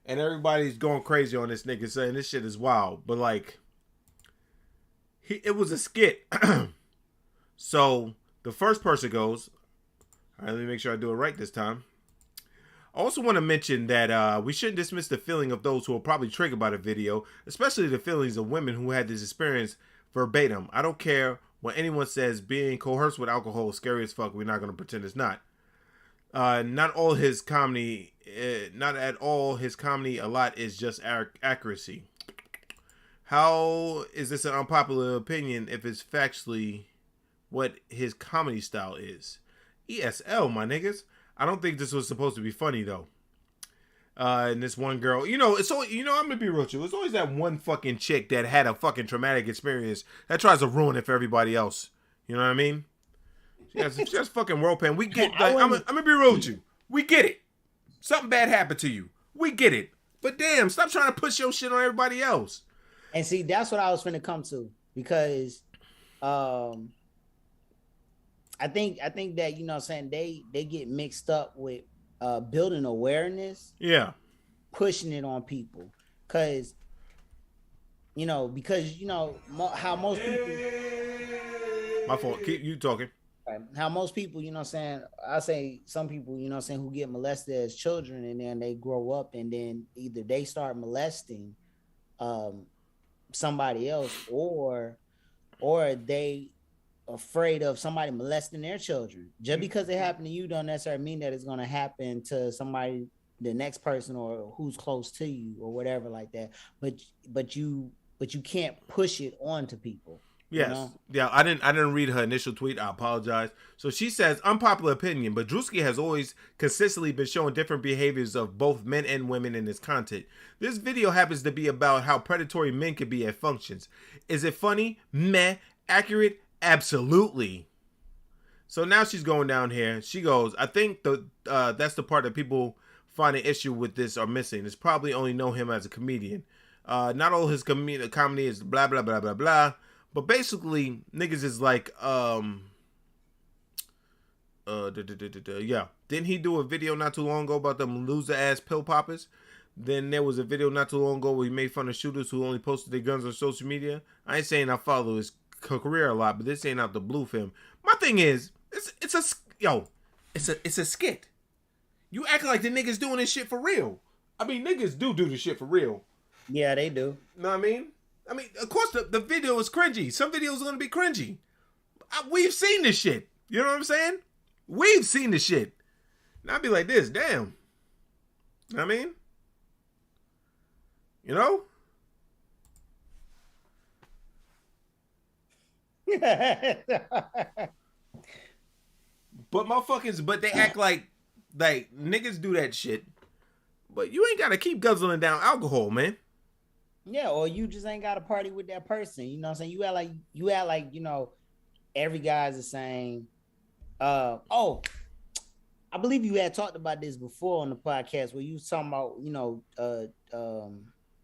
And everybody's going crazy on this nigga saying this shit is wild. But like, it was a skit. So the first person goes, all right, let me make sure I do it right this time. I also want to mention that we shouldn't dismiss the feeling of those who are probably triggered by the video, especially the feelings of women who had this experience verbatim. I don't care what anyone says, being coerced with alcohol is scary as fuck. We're not going to pretend it's not. Not at all his comedy, a lot is just accuracy. How is this an unpopular opinion if it's factually what his comedy style is? ESL, my niggas. I don't think this was supposed to be funny though. And this one girl, I'm gonna be real with you. It's always that one fucking chick that had a fucking traumatic experience that tries to ruin it for everybody else. You know what I mean? She has fucking world pain. We get. Like, I'm gonna be real with you. We get it. Something bad happened to you. We get it. But damn, stop trying to push your shit on everybody else. And see, that's what I was finna come to, because I think that, you know what I'm saying, they get mixed up with building awareness. Yeah. Pushing it on people. Because how most people... My fault. Keep you talking. Right. How most people, you know what I'm saying, I say some people, you know what I'm saying, who get molested as children and then they grow up and then either they start molesting somebody else or they afraid of somebody molesting their children. Just because it happened to you don't necessarily mean that it's going to happen to somebody, the next person, or who's close to you or whatever like that. But you can't push it on to people. Yes. You know? Yeah, I didn't read her initial tweet. I apologize. So she says, unpopular opinion, but Drewski has always consistently been showing different behaviors of both men and women in his content. This video happens to be about how predatory men can be at functions. Is it funny? Meh. Accurate? Absolutely. So now she's going down here. She goes, I think that's the part that people find an issue with this are missing. It's probably only know him as a comedian. Not all his comedy is blah, blah, blah, blah, blah. But basically, niggas is like, yeah. Didn't he do a video not too long ago about them loser ass pill poppers? Then there was a video not too long ago where he made fun of shooters who only posted their guns on social media. I ain't saying I follow his career a lot, but this ain't out the blue for him. My thing is, it's a skit. You act like the niggas doing this shit for real. I mean, niggas do this shit for real. Yeah, they do. Know what I mean? Of course, the video is cringy. Some videos are going to be cringy. We've seen this shit. You know what I'm saying? We've seen this shit. And I'd be like this, damn. I mean, you know. But motherfuckers, but they act like niggas do that shit. But you ain't gotta keep guzzling down alcohol, man. Yeah, or you just ain't got to party with that person. You know what I'm saying? You act like, you know, every guy's the same. Oh, I believe you had talked about this before on the podcast where you was talking about, you know,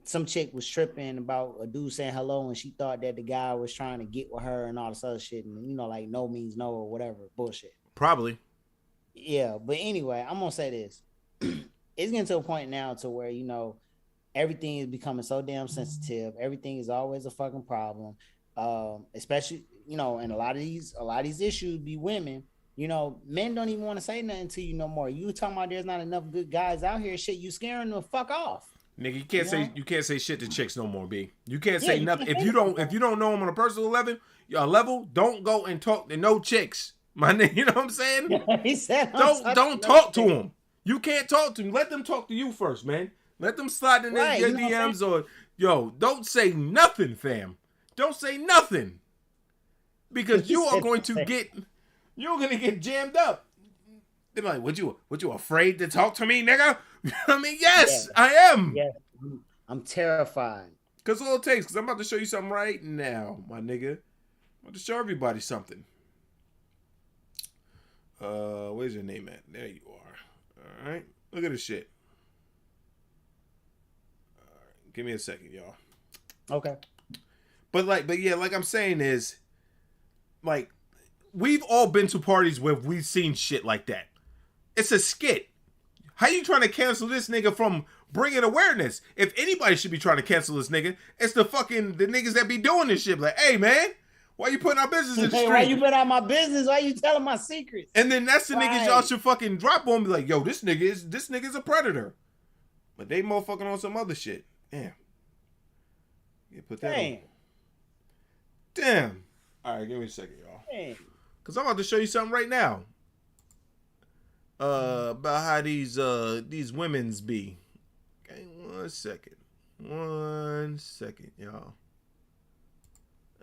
some chick was tripping about a dude saying hello and she thought that the guy was trying to get with her and all this other shit, and you know, like no means no or whatever bullshit. Probably. Yeah, but anyway, I'm gonna say this. It's getting to a point now to where, you know, everything is becoming so damn sensitive. Everything is always a fucking problem. Especially, you know, and a lot of these issues be women. You know, men don't even want to say nothing to you no more. You talking about there's not enough good guys out here. Shit, you scaring them the fuck off. Nigga, you can't say shit to chicks no more, B. You can't say nothing. If you don't know them on a personal level, don't go and talk to no chicks. My nigga, you know what I'm saying? He said don't talk to them. You can't talk to them. Let them talk to you first, man. Let them slide in your DMs or don't say nothing, fam. Don't say nothing. Because you're gonna get jammed up. They're like, what you afraid to talk to me, nigga? I mean, yes, I am. Yes, I'm terrified. Cause all it takes, cause I'm about to show you something right now, my nigga. I'm about to show everybody something. Where's your name at? There you are. Alright. Look at this shit. Alright. Give me a second, y'all. Okay. But yeah, like I'm saying is, like, we've all been to parties where we've seen shit like that. It's a skit. How you trying to cancel this nigga from bringing awareness? If anybody should be trying to cancel this nigga, it's the niggas that be doing this shit. Like, hey, man, why you putting our business in the street? Why you put out my business? Why you telling my secrets? And then that's the niggas y'all should fucking drop on. Be like, yo, this nigga's a predator. But they motherfucking on some other shit. Damn. Yeah, put that on. Damn. All right, give me a second, y'all. Damn. Cause I'm about to show you something right now. About how these women's be. Okay, one second, y'all.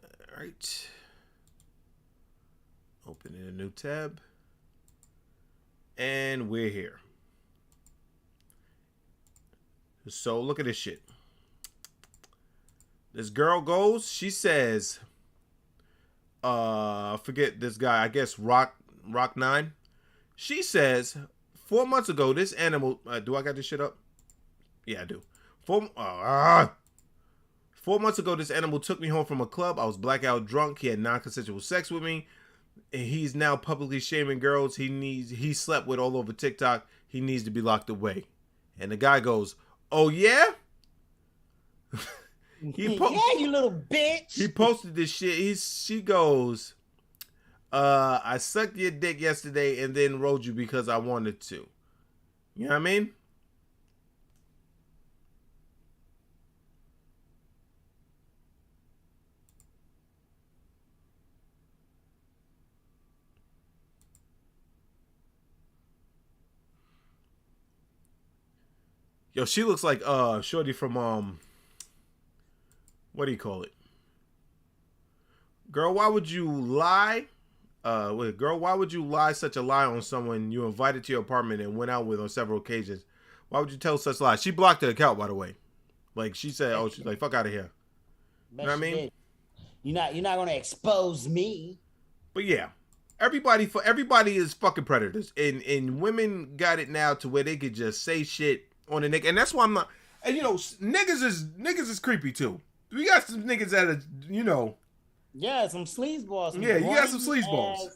All right. Opening a new tab, and we're here. So look at this shit. This girl goes. She says, forget this guy. I guess Rock 9. She says, 4 months ago, this animal... do I got this shit up? Yeah, I do. 4 months ago, this animal took me home from a club. I was blackout drunk. He had non-consensual sex with me. And he's now publicly shaming girls he slept with all over TikTok. He needs to be locked away. And the guy goes, oh, yeah? Yeah, you little bitch. He posted this shit. She goes... I sucked your dick yesterday and then rode you because I wanted to. You know what I mean? Yo, she looks like Shorty from what do you call it? Girl, why would you lie? Girl, why would you lie such a lie on someone you invited to your apartment and went out with on several occasions? Why would you tell such lies? She blocked her account, by the way. Like, she said, she's like, fuck out of here. You know what I mean? You're not gonna expose me. But yeah, everybody is fucking predators, and women got it now to where they could just say shit on the nigga, and that's why I'm not. And you know, niggas is creepy too. We got some niggas that are, you know. Yeah, some sleazeballs. Yeah, you got some sleazeballs.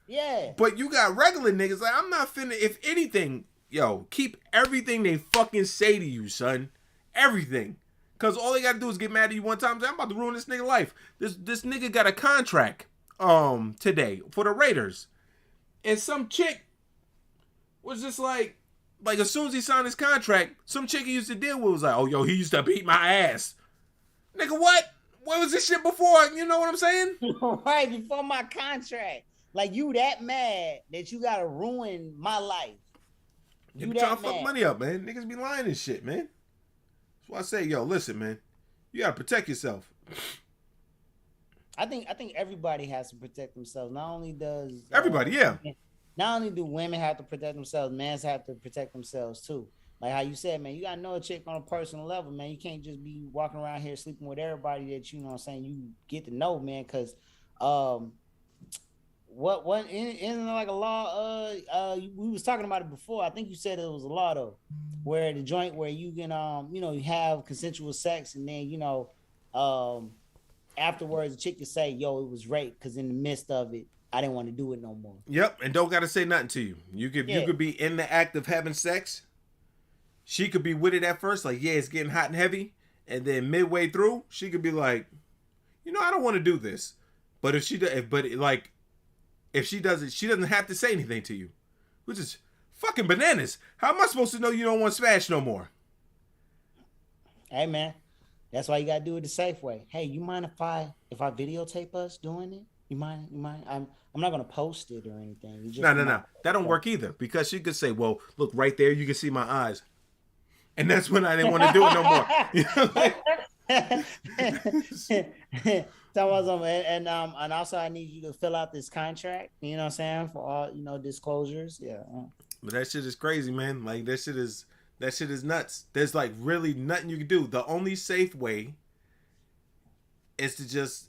Yeah. But you got regular niggas. Like, I'm not finna, if anything, yo, keep everything they fucking say to you, son. Everything. Because all they got to do is get mad at you one time. I'm about to ruin this nigga life. This nigga got a contract today for the Raiders. And some chick was just like as soon as he signed his contract, some chick he used to deal with was like, oh, yo, he used to beat my ass. Nigga, what? What was this shit before? You know what I'm saying? Right, before my contract. Like, you that mad that you gotta ruin my life. They be trying to fuck money up, man. Niggas be lying and shit, man. That's why I say, yo, listen, man. You gotta protect yourself. I think everybody has to protect themselves. Not only does everybody, not only do women have to protect themselves, men have to protect themselves too. Like how you said, man, you gotta know a chick on a personal level, man. You can't just be walking around here sleeping with everybody that you know what I'm saying you get to know, man, because what in like a law we was talking about it before. I think you said it was a law though, where the joint where you can you have consensual sex and then afterwards the chick can say, yo, it was rape because in the midst of it I didn't want to do it no more. Yep, and don't gotta say nothing to you. You could be in the act of having sex. She could be with it at first, like, yeah, it's getting hot and heavy, and then midway through, she could be like, I don't want to do this. But if she does it, she doesn't have to say anything to you, which is fucking bananas. How am I supposed to know you don't want smash no more? Hey, man, that's why you gotta do it the safe way. Hey, you mind if I videotape us doing it? You mind? I'm not gonna post it or anything. No. That don't work either, because she could say, well, look right there, you can see my eyes. And that's when I didn't want to do it no more. And also I need you to fill out this contract. You know what I'm saying, for all disclosures. Yeah. But that shit is crazy, man. Like that shit is nuts. There's like really nothing you can do. The only safe way is to just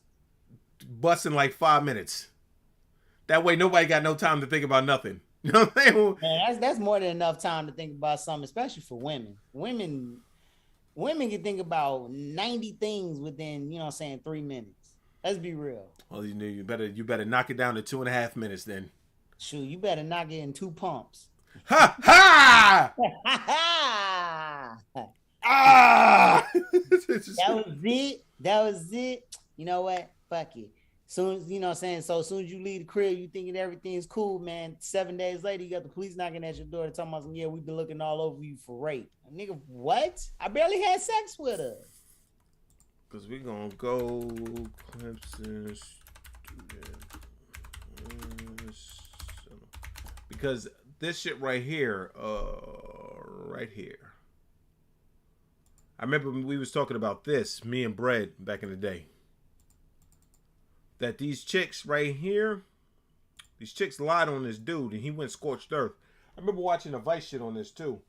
bust in like 5 minutes. That way nobody got no time to think about nothing. You know what I'm saying? Man, that's more than enough time to think about something, especially for women. Women can think about 90 things within, 3 minutes. Let's be real. Well, you better knock it down to 2.5 minutes then. Shoot, you better knock it in 2 pumps. Ha ha! Ah! That was it. You know what? Fuck it. Soon, so as soon as you leave the crib, you thinking everything's cool, man. 7 days later, you got the police knocking at your door talking about, yeah, we've been looking all over you for rape. Nigga, what? I barely had sex with her. Because we gonna go Clemson because this shit right here. I remember when we was talking about this, me and Bread, back in the day. That these chicks right here, these chicks lied on this dude and he went scorched earth. I remember watching a Vice shit on this too.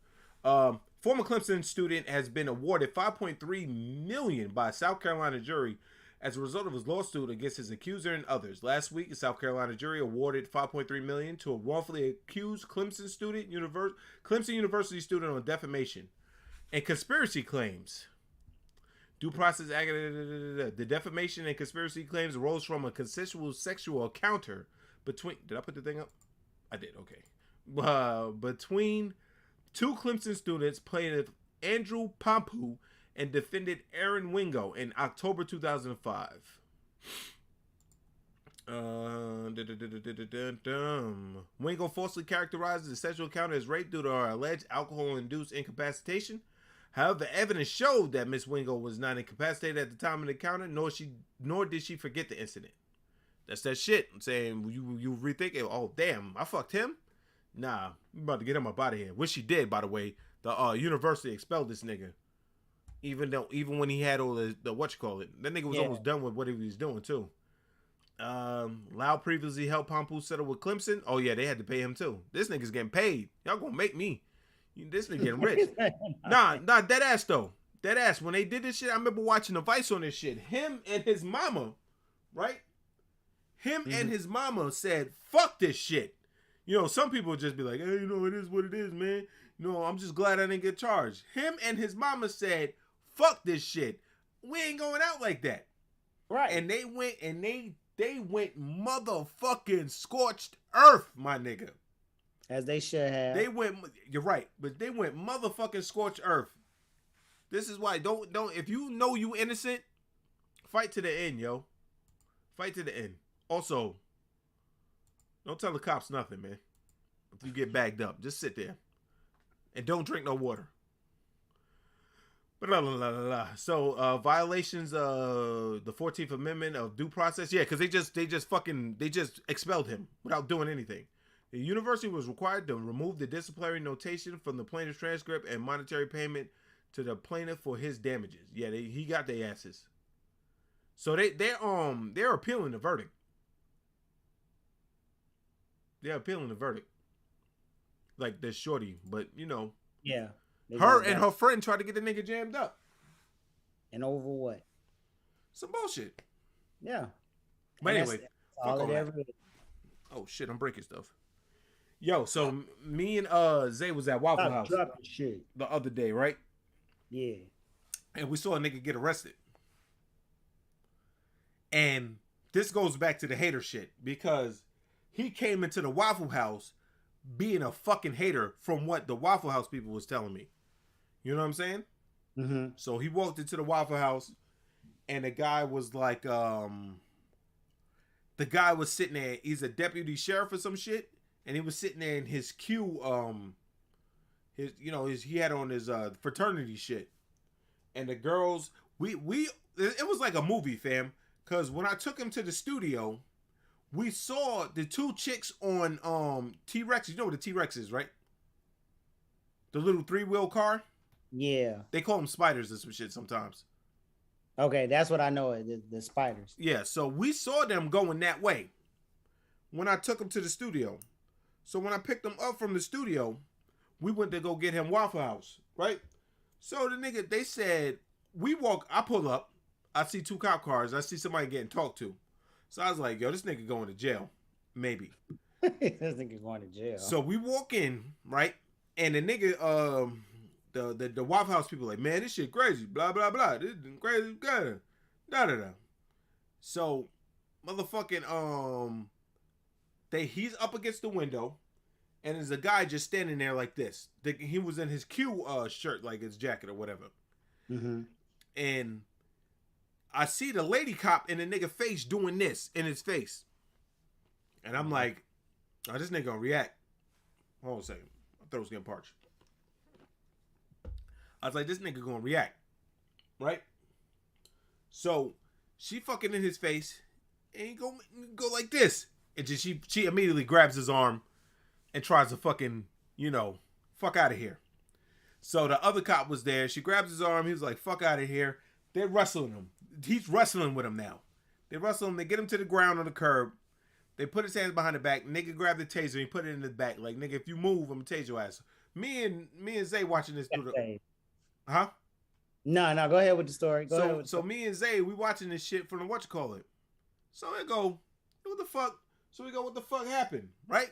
Former Clemson student has been awarded $5.3 million by a South Carolina jury as a result of his lawsuit against his accuser and others. Last week, a South Carolina jury awarded $5.3 million to a wrongfully accused Clemson University student on defamation and conspiracy claims. Due process act. The defamation and conspiracy claims arose from a consensual sexual encounter between. Did I put the thing up? I did. Okay. Between two Clemson students, plaintiff Andrew Pompu and defendant Aaron Wingo in October 2005. Wingo falsely characterized the sexual encounter as rape due to her alleged alcohol-induced incapacitation. However, evidence showed that Miss Wingo was not incapacitated at the time of the encounter, nor did she forget the incident. That's that shit. I'm saying you rethink it. Oh damn, I fucked him. Nah, I'm about to get him up out of here. Which she did, by the way. The university expelled this nigga. Even when he had all the that nigga was almost done with what he was doing too. Lau previously helped Pompu settle with Clemson. Oh yeah, they had to pay him too. This nigga's getting paid. Y'all gonna make me. This nigga getting rich. Nah, dead ass though. Dead ass. When they did this shit, I remember watching the Vice on this shit. Him and his mama, right? And his mama said, fuck this shit. Some people would just be like, hey, it is what it is, man. I'm just glad I didn't get charged. Him and his mama said, fuck this shit. We ain't going out like that. Right. And they went motherfucking scorched earth, my nigga. As they should have. You're right, but they went motherfucking scorched earth. This is why, don't, if you know you innocent, fight to the end, yo. Fight to the end. Also, don't tell the cops nothing, man. If you get bagged up, just sit there. And don't drink no water. So, violations of the 14th Amendment of due process. Yeah, because they just expelled him without doing anything. The university was required to remove the disciplinary notation from the plaintiff's transcript and monetary payment to the plaintiff for his damages. Yeah, he got their asses. So they're appealing the verdict. They're appealing the verdict. Like the shorty, but you know. Yeah. Her and her friend tried to get the nigga jammed up. And over what? Some bullshit. Yeah. But anyway, that's all it ever is. Oh shit, I'm breaking stuff. Yo, so me and Zay was at Waffle House shit the other day, right? Yeah. And we saw a nigga get arrested. And this goes back to the hater shit because he came into the Waffle House being a fucking hater from what the Waffle House people was telling me. You know what I'm saying? Mm-hmm. So he walked into the Waffle House and the guy was like, the guy was sitting there. He's a deputy sheriff or some shit. And he was sitting there in his queue, he had on his fraternity shit. And the girls, it was like a movie, fam. Cause when I took him to the studio, we saw the two chicks on T-Rex. You know what a T-Rex is, right? The little 3-wheel car. Yeah. They call them spiders or some shit sometimes. Okay, that's what I know. The spiders. Yeah, so we saw them going that way when I took him to the studio. So when I picked him up from the studio, we went to go get him Waffle House, right? So the nigga, they said, I pull up, I see 2 cop cars, I see somebody getting talked to. So I was like, yo, this nigga going to jail. Maybe. This nigga going to jail. So we walk in, right? And the nigga, the Waffle House people like, man, this shit crazy, blah, blah, blah. This is crazy, da, da, da. So, motherfucking, he's up against the window, and there's a guy just standing there like this. He was in his Q shirt, like his jacket or whatever. Mm-hmm. And I see the lady cop in the nigga face doing this in his face. And I'm like, oh, this nigga gonna react. Hold on a second. I thought it was getting parched. I was like, this nigga gonna react. Right? So, she fucking in his face, and he go like this. And just she immediately grabs his arm and tries to fucking, fuck out of here. So the other cop was there. She grabs his arm. He was like, fuck out of here. They're wrestling him. He's wrestling with him now. They wrestle him. They get him to the ground on the curb. They put his hands behind the back. Nigga grabbed the taser. And he put it in his back. Like, nigga, if you move, I'm going to tase your ass. Me and Zay watching this through the... Huh? No, go ahead with the story. Go ahead. So me and Zay, we watching this shit from the whatchamacallit. So I go, what the fuck? So we go, what the fuck happened? Right?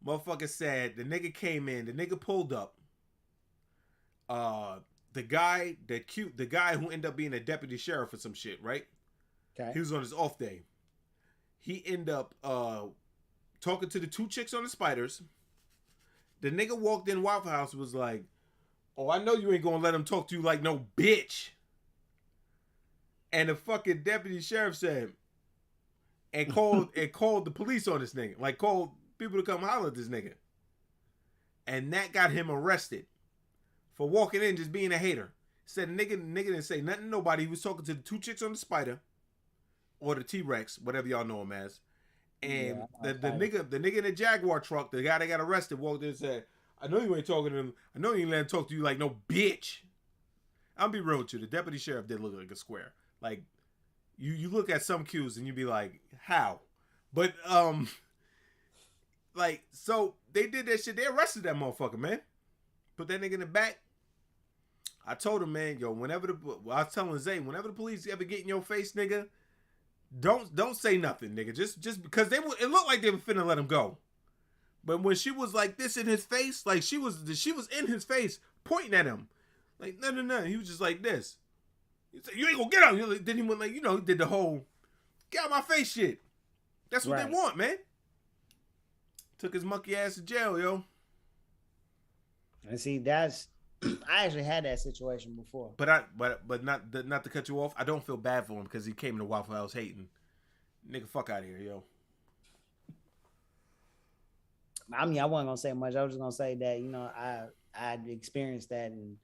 Motherfucker said, the nigga came in, the nigga pulled up. The guy who ended up being a deputy sheriff or some shit, right? Okay. He was on his off day. He ended up talking to the 2 chicks on the spiders. The nigga walked in Waffle House and was like, oh, I know you ain't gonna let him talk to you like no bitch. And the fucking deputy sheriff said, and called the police on this nigga. Like, called people to come holler at this nigga. And that got him arrested for walking in just being a hater. Said nigga didn't say nothing to nobody. He was talking to the 2 chicks on the spider or the T-Rex, whatever y'all know him as. And the nigga in the Jaguar truck, the guy that got arrested, walked in and said, I know you ain't talking to him. I know you ain't let him talk to you like no bitch. I'll be real with you. The deputy sheriff did look like a square. Like, you look at some cues and you be like, how? But, like, so they did that shit. They arrested that motherfucker, man. Put that nigga in the back. I told him, man, yo, I was telling Zay, whenever the police ever get in your face, nigga, don't say nothing, nigga. Just because it looked like they were finna let him go. But when she was like this in his face, like she was in his face pointing at him. Like, no. He was just like this. He said, you ain't gonna get out. Then he went like, he did the whole get out my face shit. That's what they want, man. Took his monkey ass to jail, yo. And see, that's I actually had that situation before. But not to cut you off, I don't feel bad for him because he came to Waffle House hating. Nigga, fuck out of here, yo. I mean, I wasn't gonna say much. I was just gonna say that, I experienced that, and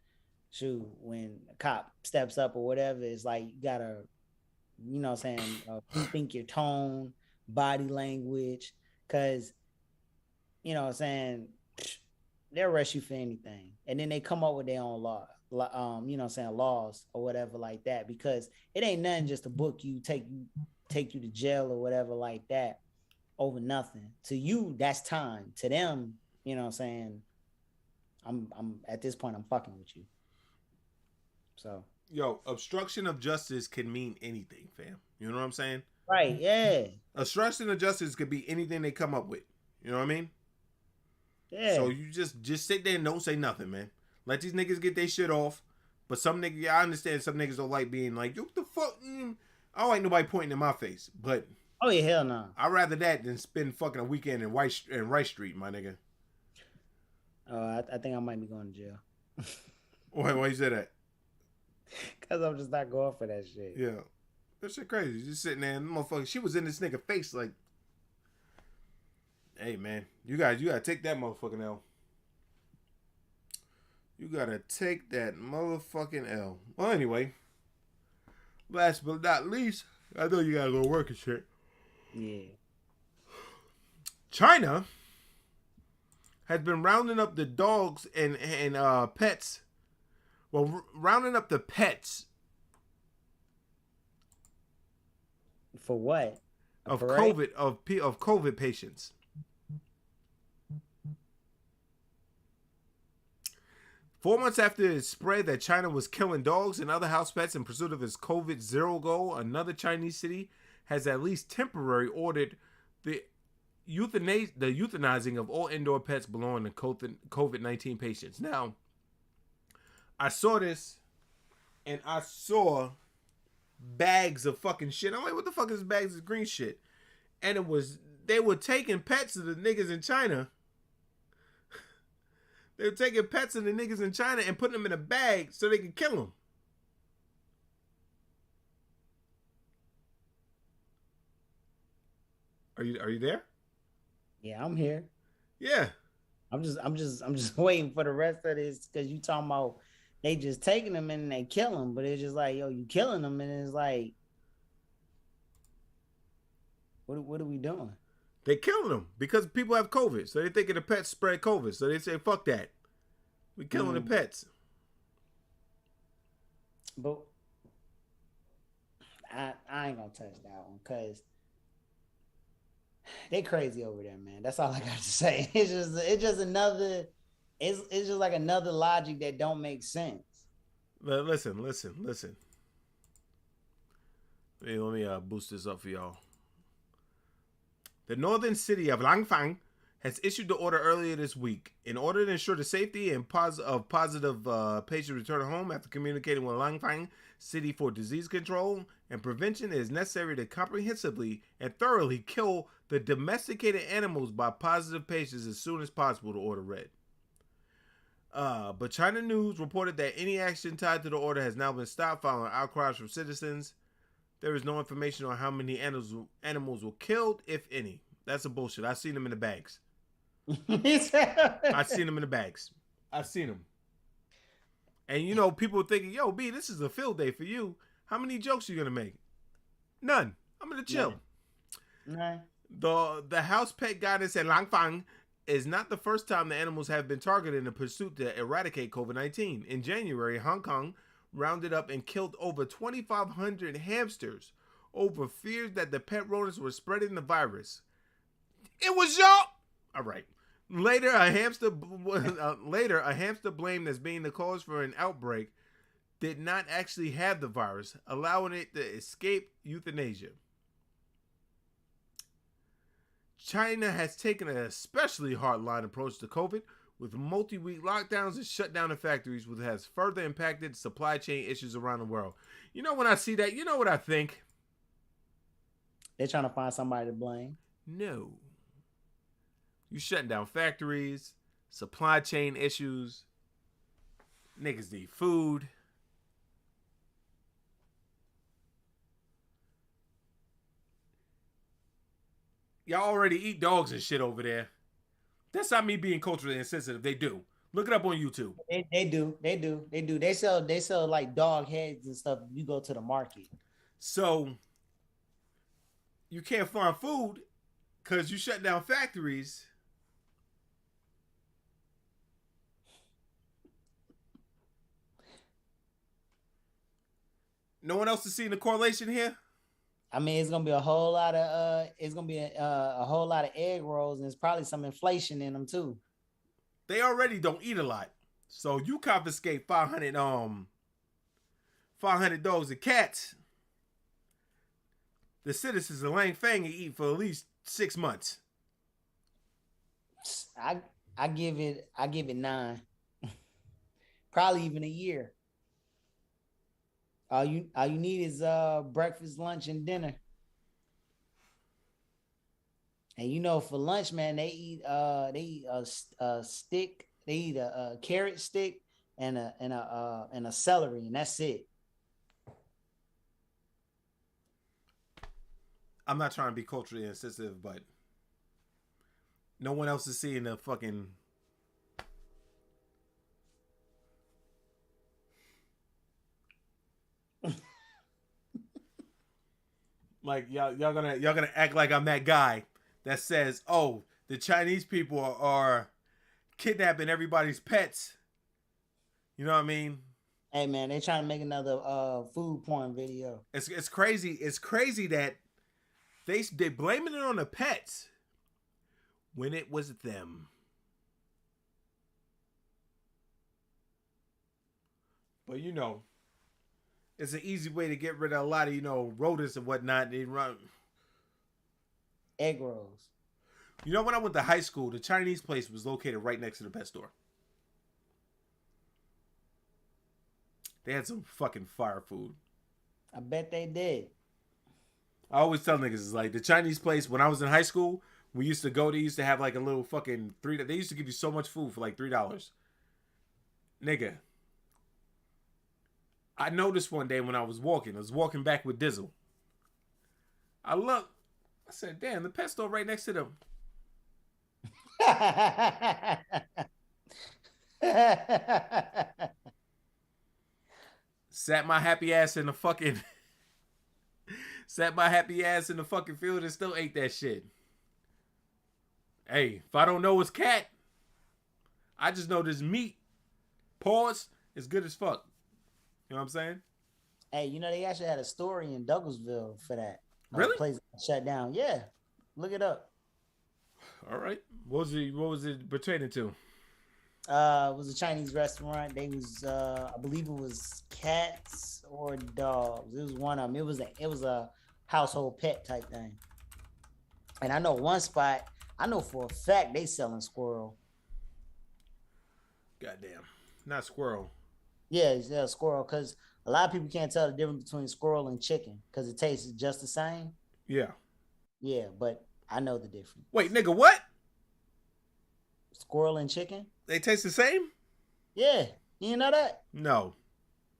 shoot, when a cop steps up or whatever, it's like you gotta, think your tone, body language, Because, you know what I'm saying, they'll arrest you for anything. And then they come up with their own law, you know what I'm saying, laws or whatever like that. Because it ain't nothing just to book you, take you to jail or whatever like that over nothing. To you, that's time. To them, you know what I'm saying, I'm at this point, I'm fucking with you. So. Yo, obstruction of justice can mean anything, fam. You know what I'm saying? Right, yeah. Obstruction of justice could be anything they come up with. You know what I mean? Yeah. So you just sit there and don't say nothing, man. Let these niggas get their shit off. But some niggas, I understand some niggas don't like being like, yo, what the fuck? I don't like nobody pointing in my face. But oh yeah, hell no. I'd rather that than spend fucking a weekend in Rice Street, my nigga. I think I might be going to jail. Why you say that? Because I'm just not going for that shit. Yeah. That shit crazy. Just sitting there and motherfucker, she was in this nigga face like, hey man, you gotta take that motherfucking L. You gotta take that motherfucking L. Well, anyway, last but not least, I know you gotta go work and shit. Yeah. China has been rounding up the dogs and pets. Well, rounding up the pets for what? Of COVID patients. Four months after it spread that China was killing dogs and other house pets in pursuit of its COVID zero goal, another Chinese city has at least temporarily ordered the euthanizing of all indoor pets belonging to COVID-19 patients. Now, I saw this, and I saw bags of fucking shit. I'm like, what the fuck is bags of green shit? And they were taking pets of the niggas in China. They were taking pets of the niggas in China and putting them in a bag so they could kill them. Are you there? Yeah, I'm here. Yeah. I'm just waiting for the rest of this because you talking about they just taking them and they kill them, but it's just like, yo, you killing them, and it's like, what are we doing? They killing them because people have COVID, so they thinking the pets spread COVID, so they say fuck that, we killing the pets. But I ain't gonna touch that one because they crazy over there, man. That's all I got to say. It's just another. It's just like another logic that don't make sense. But listen. Let me boost this up for y'all. The northern city of Langfang has issued the order earlier this week. In order to ensure the safety and positive patients return home after communicating with Langfang City for disease control and prevention, it is necessary to comprehensively and thoroughly kill the domesticated animals by positive patients as soon as possible, the order read. But China News reported that any action tied to the order has now been stopped following outcries from citizens. There is no information on how many animals were killed, if any. That's a bullshit. I've seen them in the bags. I've seen them in the bags. I've seen them. And you know, people are thinking, yo, B, this is a field day for you. How many jokes are you going to make? None. I'm going to chill. Nah. The house pet goddess at Langfang is not the first time the animals have been targeted in a pursuit to eradicate COVID-19. In January, Hong Kong rounded up and killed over 2,500 hamsters over fears that the pet rodents were spreading the virus. It was y'all. All right. Later, a hamster blamed as being the cause for an outbreak did not actually have the virus, allowing it to escape euthanasia. China has taken an especially hardline approach to COVID, with multi-week lockdowns and shutdown of factories, which has further impacted supply chain issues around the world. You know, when I see that, you know what I think? They're trying to find somebody to blame. No. You shutting down factories, supply chain issues, niggas need food. Y'all already eat dogs and shit over there. That's not me being culturally insensitive. They do. Look it up on YouTube. They do. They sell like dog heads and stuff. You go to the market. So you can't find food. Because you shut down factories. No one else is seeing the correlation here? I mean, it's gonna be a whole lot of a whole lot of egg rolls, and there's probably some inflation in them too. They already don't eat a lot. So you confiscate 500 dogs and cats. The citizens of Lang Fang eat for at least 6 months. I give it 9. Probably even a year. All you need is breakfast, lunch, and dinner. And you know, for lunch, man, they eat a stick. They eat a carrot stick and a celery, and that's it. I'm not trying to be culturally insensitive, but no one else is seeing the fucking. Like y'all gonna act like I'm that guy that says, "Oh, the Chinese people are kidnapping everybody's pets." You know what I mean? Hey man, they trying to make another food porn video. It's crazy. It's crazy that they blaming it on the pets when it was them. But you know, it's an easy way to get rid of a lot of rodents and whatnot. They run egg rolls. You know, when I went to high school, the Chinese place was located right next to the pet store. They had some fucking fire food. I bet they did. I always tell niggas, it's like the Chinese place, when I was in high school, we used to go, they used to have like a little fucking they used to give you so much food for like $3. Nigga. I noticed one day when I was walking back with Dizzle. I said, damn, the pet store right next to them. Sat my happy ass in the fucking field and still ate that shit. Hey, if I don't know it's cat, I just know this meat, pause, is good as fuck. You know what I'm saying? Hey, you know, they actually had a story in Douglasville for that. Really? Place shut down. Yeah. Look it up. All right. What was it pertaining to? It was a Chinese restaurant. They was I believe it was cats or dogs. It was one of them. It was a household pet type thing. And I know one spot, I know for a fact they selling squirrel. Goddamn. Not squirrel. Yeah, it's a squirrel, because a lot of people can't tell the difference between squirrel and chicken because it tastes just the same. Yeah. Yeah, but I know the difference. Wait, nigga, what? Squirrel and chicken? They taste the same? Yeah. You know that? No.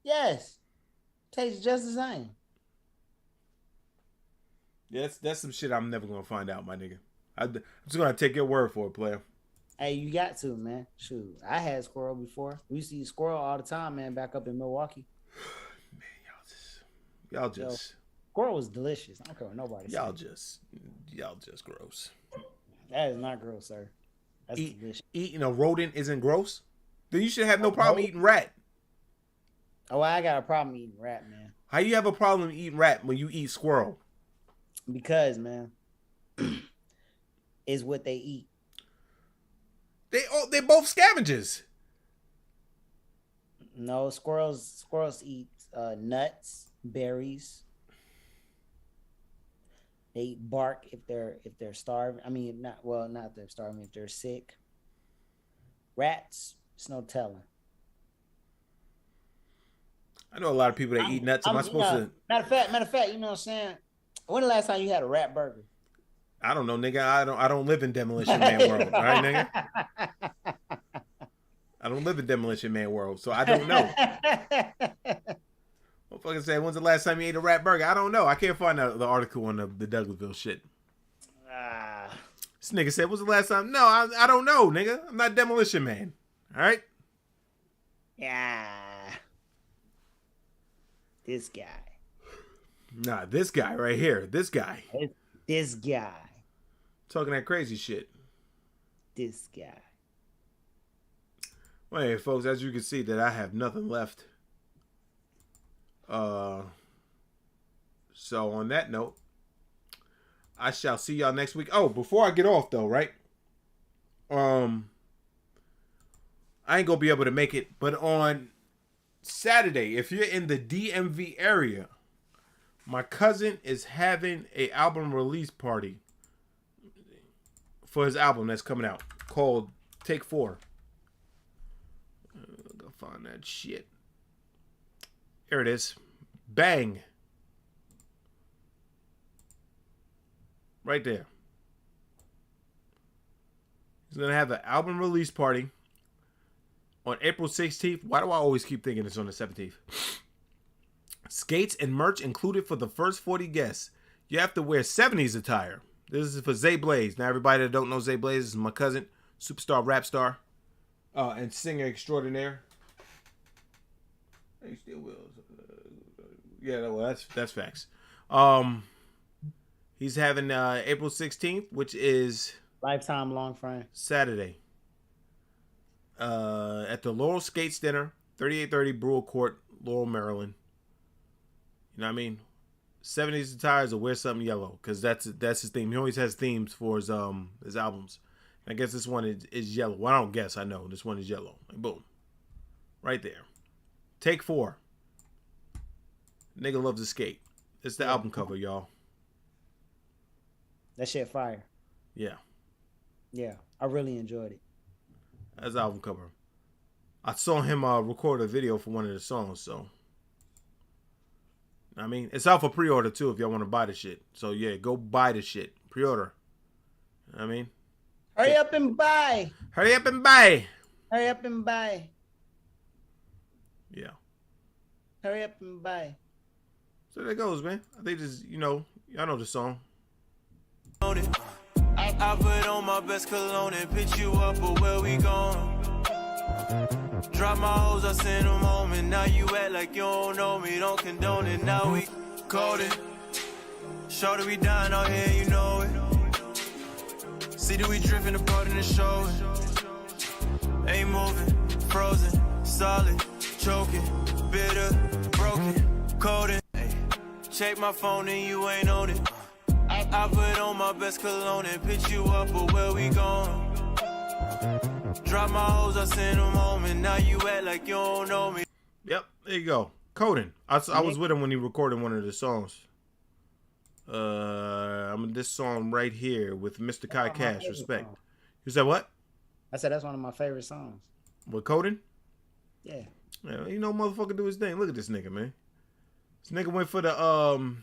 Yes. Tastes just the same. Yeah, that's some shit I'm never gonna find out, my nigga. I'm just gonna take your word for it, player. Hey, you got to, man. Shoot, I had squirrel before. We see squirrel all the time, man, back up in Milwaukee. Man, y'all just squirrel was delicious. I don't care what nobody says. Y'all just gross. That is not gross, sir. That's delicious. Eating a rodent isn't gross? Then you should have no problem eating rat. Oh, I got a problem eating rat, man. How you have a problem eating rat when you eat squirrel? Because, man, is what they eat. They're both scavengers. No, squirrels eat nuts, berries. They eat bark if they're starving. I mean, not if they're starving, if they're sick. Rats, it's no telling. I know a lot of people that eat nuts. Am I supposed to? Matter of fact, you know what I'm saying? When the last time you had a rat burger? I don't know, nigga. I don't live in Demolition Man world, all right, nigga? I don't live in Demolition Man world, so I don't know. Motherfucker said, when's the last time you ate a rat burger? I don't know. I can't find the article on the Douglasville shit. This nigga said, when's the last time? No, I don't know, nigga. I'm not Demolition Man. All right? Yeah. This guy. Nah, this guy right here. This guy. This guy. Talking that crazy shit. This guy. Well, hey, folks, as you can see that I have nothing left. So on that note, I shall see y'all next week. Oh, before I get off though, right? I ain't gonna be able to make it, but on Saturday, if you're in the DMV area, my cousin is having a album release party for his album that's coming out called Take 4. Go find that shit. Here it is. Bang. Right there. He's going to have an album release party on April 16th. Why do I always keep thinking it's on the 17th? Skates and merch included for the first 40 guests. You have to wear 70s attire. This is for Zay Blaze. Now, everybody that don't know Zay Blaze is my cousin, superstar, rap star, and singer extraordinaire. He still will. Yeah, well, that's facts. He's having April 16th, which is Lifetime long friend. Saturday. At the Laurel Skates Dinner, 3830 Brewell Court, Laurel, Maryland. You know what I mean? 70s attires or wear something yellow, because that's his theme. He always has themes for his albums. I guess this one is yellow. Well, I don't guess. I know this one is yellow. Like, boom, right there. Take 4. Nigga loves to skate. It's the album cover, y'all. That shit fire. Yeah. Yeah, I really enjoyed it. That's the album cover. I saw him record a video for one of the songs, so. I mean, it's out for pre-order too if y'all want to buy the shit. So yeah, go buy the shit. Pre-order. You know what I mean? Hurry up and buy. Hurry up and buy. Hurry up and buy. Yeah. Hurry up and buy. So there goes, man. I think this, y'all know the song. I put on my best cologne and pitch you up, but where we going? Drop my hoes, I send them home, and now you act like you don't know me, don't condone it. Now we coding. Shorty, we dying out here, you know it. See that we drifting apart in the show. Ain't moving, frozen, solid, choking, bitter, broken, coding. Check my phone and you ain't on it. I put on my best cologne and pitch you up, but where we going? Drop my hoes, I send them home, and now you act like you don't know me. Yep, there you go. Coding. I was with him when he recorded one of the songs. I'm in this song right here with Mr. Kai Cash. Respect. Song. You said what? I said that's one of my favorite songs. With Coding? Yeah. Yeah, motherfucker do his thing. Look at this nigga, man. This nigga went for the old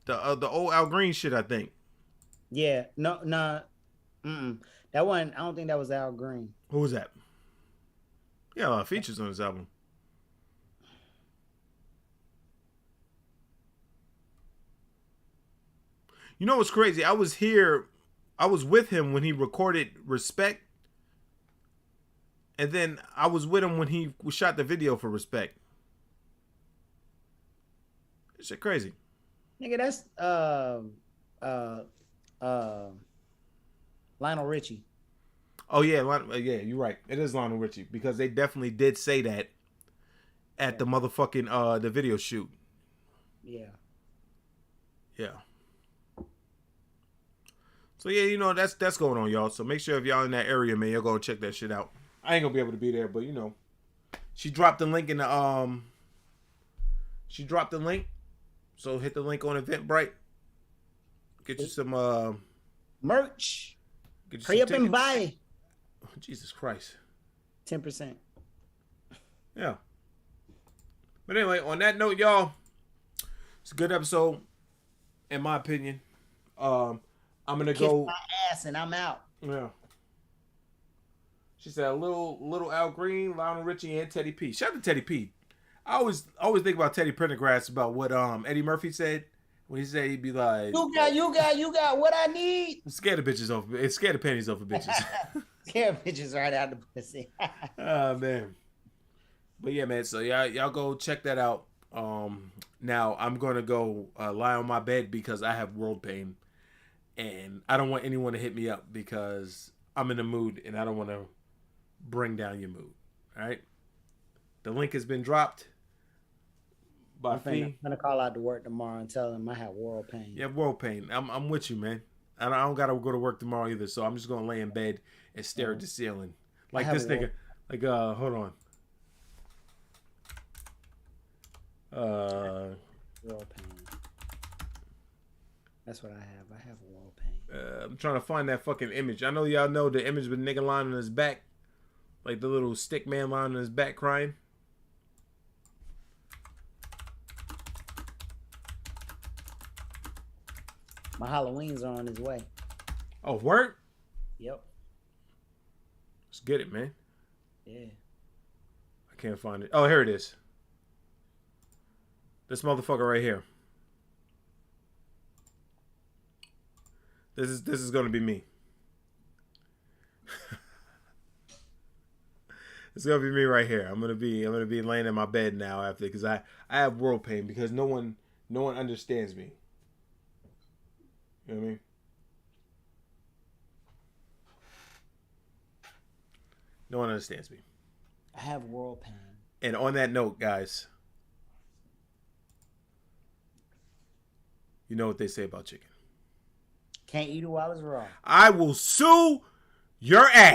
Al Green shit, I think. Yeah. No. That one, I don't think that was Al Green. Who was that? Yeah, a lot of features on this album. You know what's crazy? I was with him when he recorded Respect. And then I was with him when he shot the video for Respect. This shit crazy. Nigga, that's Lionel Richie. Oh yeah, yeah, you're right. It is Lionel Richie because they definitely did say that at the motherfucking the video shoot. Yeah. Yeah. So yeah, that's going on, y'all. So make sure if y'all in that area, man, y'all go check that shit out. I ain't gonna be able to be there, but she dropped the link in the She dropped the link, so hit the link on Eventbrite. Get you some merch. Get you Hurry up tickets. and buy. Oh, Jesus Christ. 10%. Yeah. But anyway, on that note, y'all, it's a good episode, in my opinion. I'm gonna go. Kiss my ass and I'm out. Yeah. She said a little Al Green, Lionel Richie, and Teddy P. Shout out to Teddy P. I always think about Teddy Pendergrass about what Eddie Murphy said when he said he'd be like, "You got what I need." Scared the bitches off. It's scared the panties off of bitches. Scared bitches right out the pussy. Oh man. But yeah, man. So y'all go check that out. Now I'm gonna go lie on my bed because I have world pain. And I don't want anyone to hit me up because I'm in the mood and I don't want to bring down your mood. All right? The link has been dropped. I'm gonna call out to work tomorrow and tell him I have world pain. You have world pain. I'm with you, man. And I don't gotta go to work tomorrow either, so I'm just gonna lay in bed and stare at the ceiling. Like this nigga. Like hold on. World pain. That's what I have. I have world pain. I'm trying to find that fucking image. I know y'all know the image with nigga lying on his back. Like the little stick man lying on his back crying. My Halloweens are on his way. Oh, word? Yep. Let's get it, man. Yeah. I can't find it. Oh, here it is. This motherfucker right here. This is gonna be me. It's gonna be me right here. I'm gonna be laying in my bed now after because I have world pain because no one understands me. You know what I mean? No one understands me. I have world pain. And on that note, guys, you know what they say about chicken. Can't eat it while it's raw. I will sue your ass.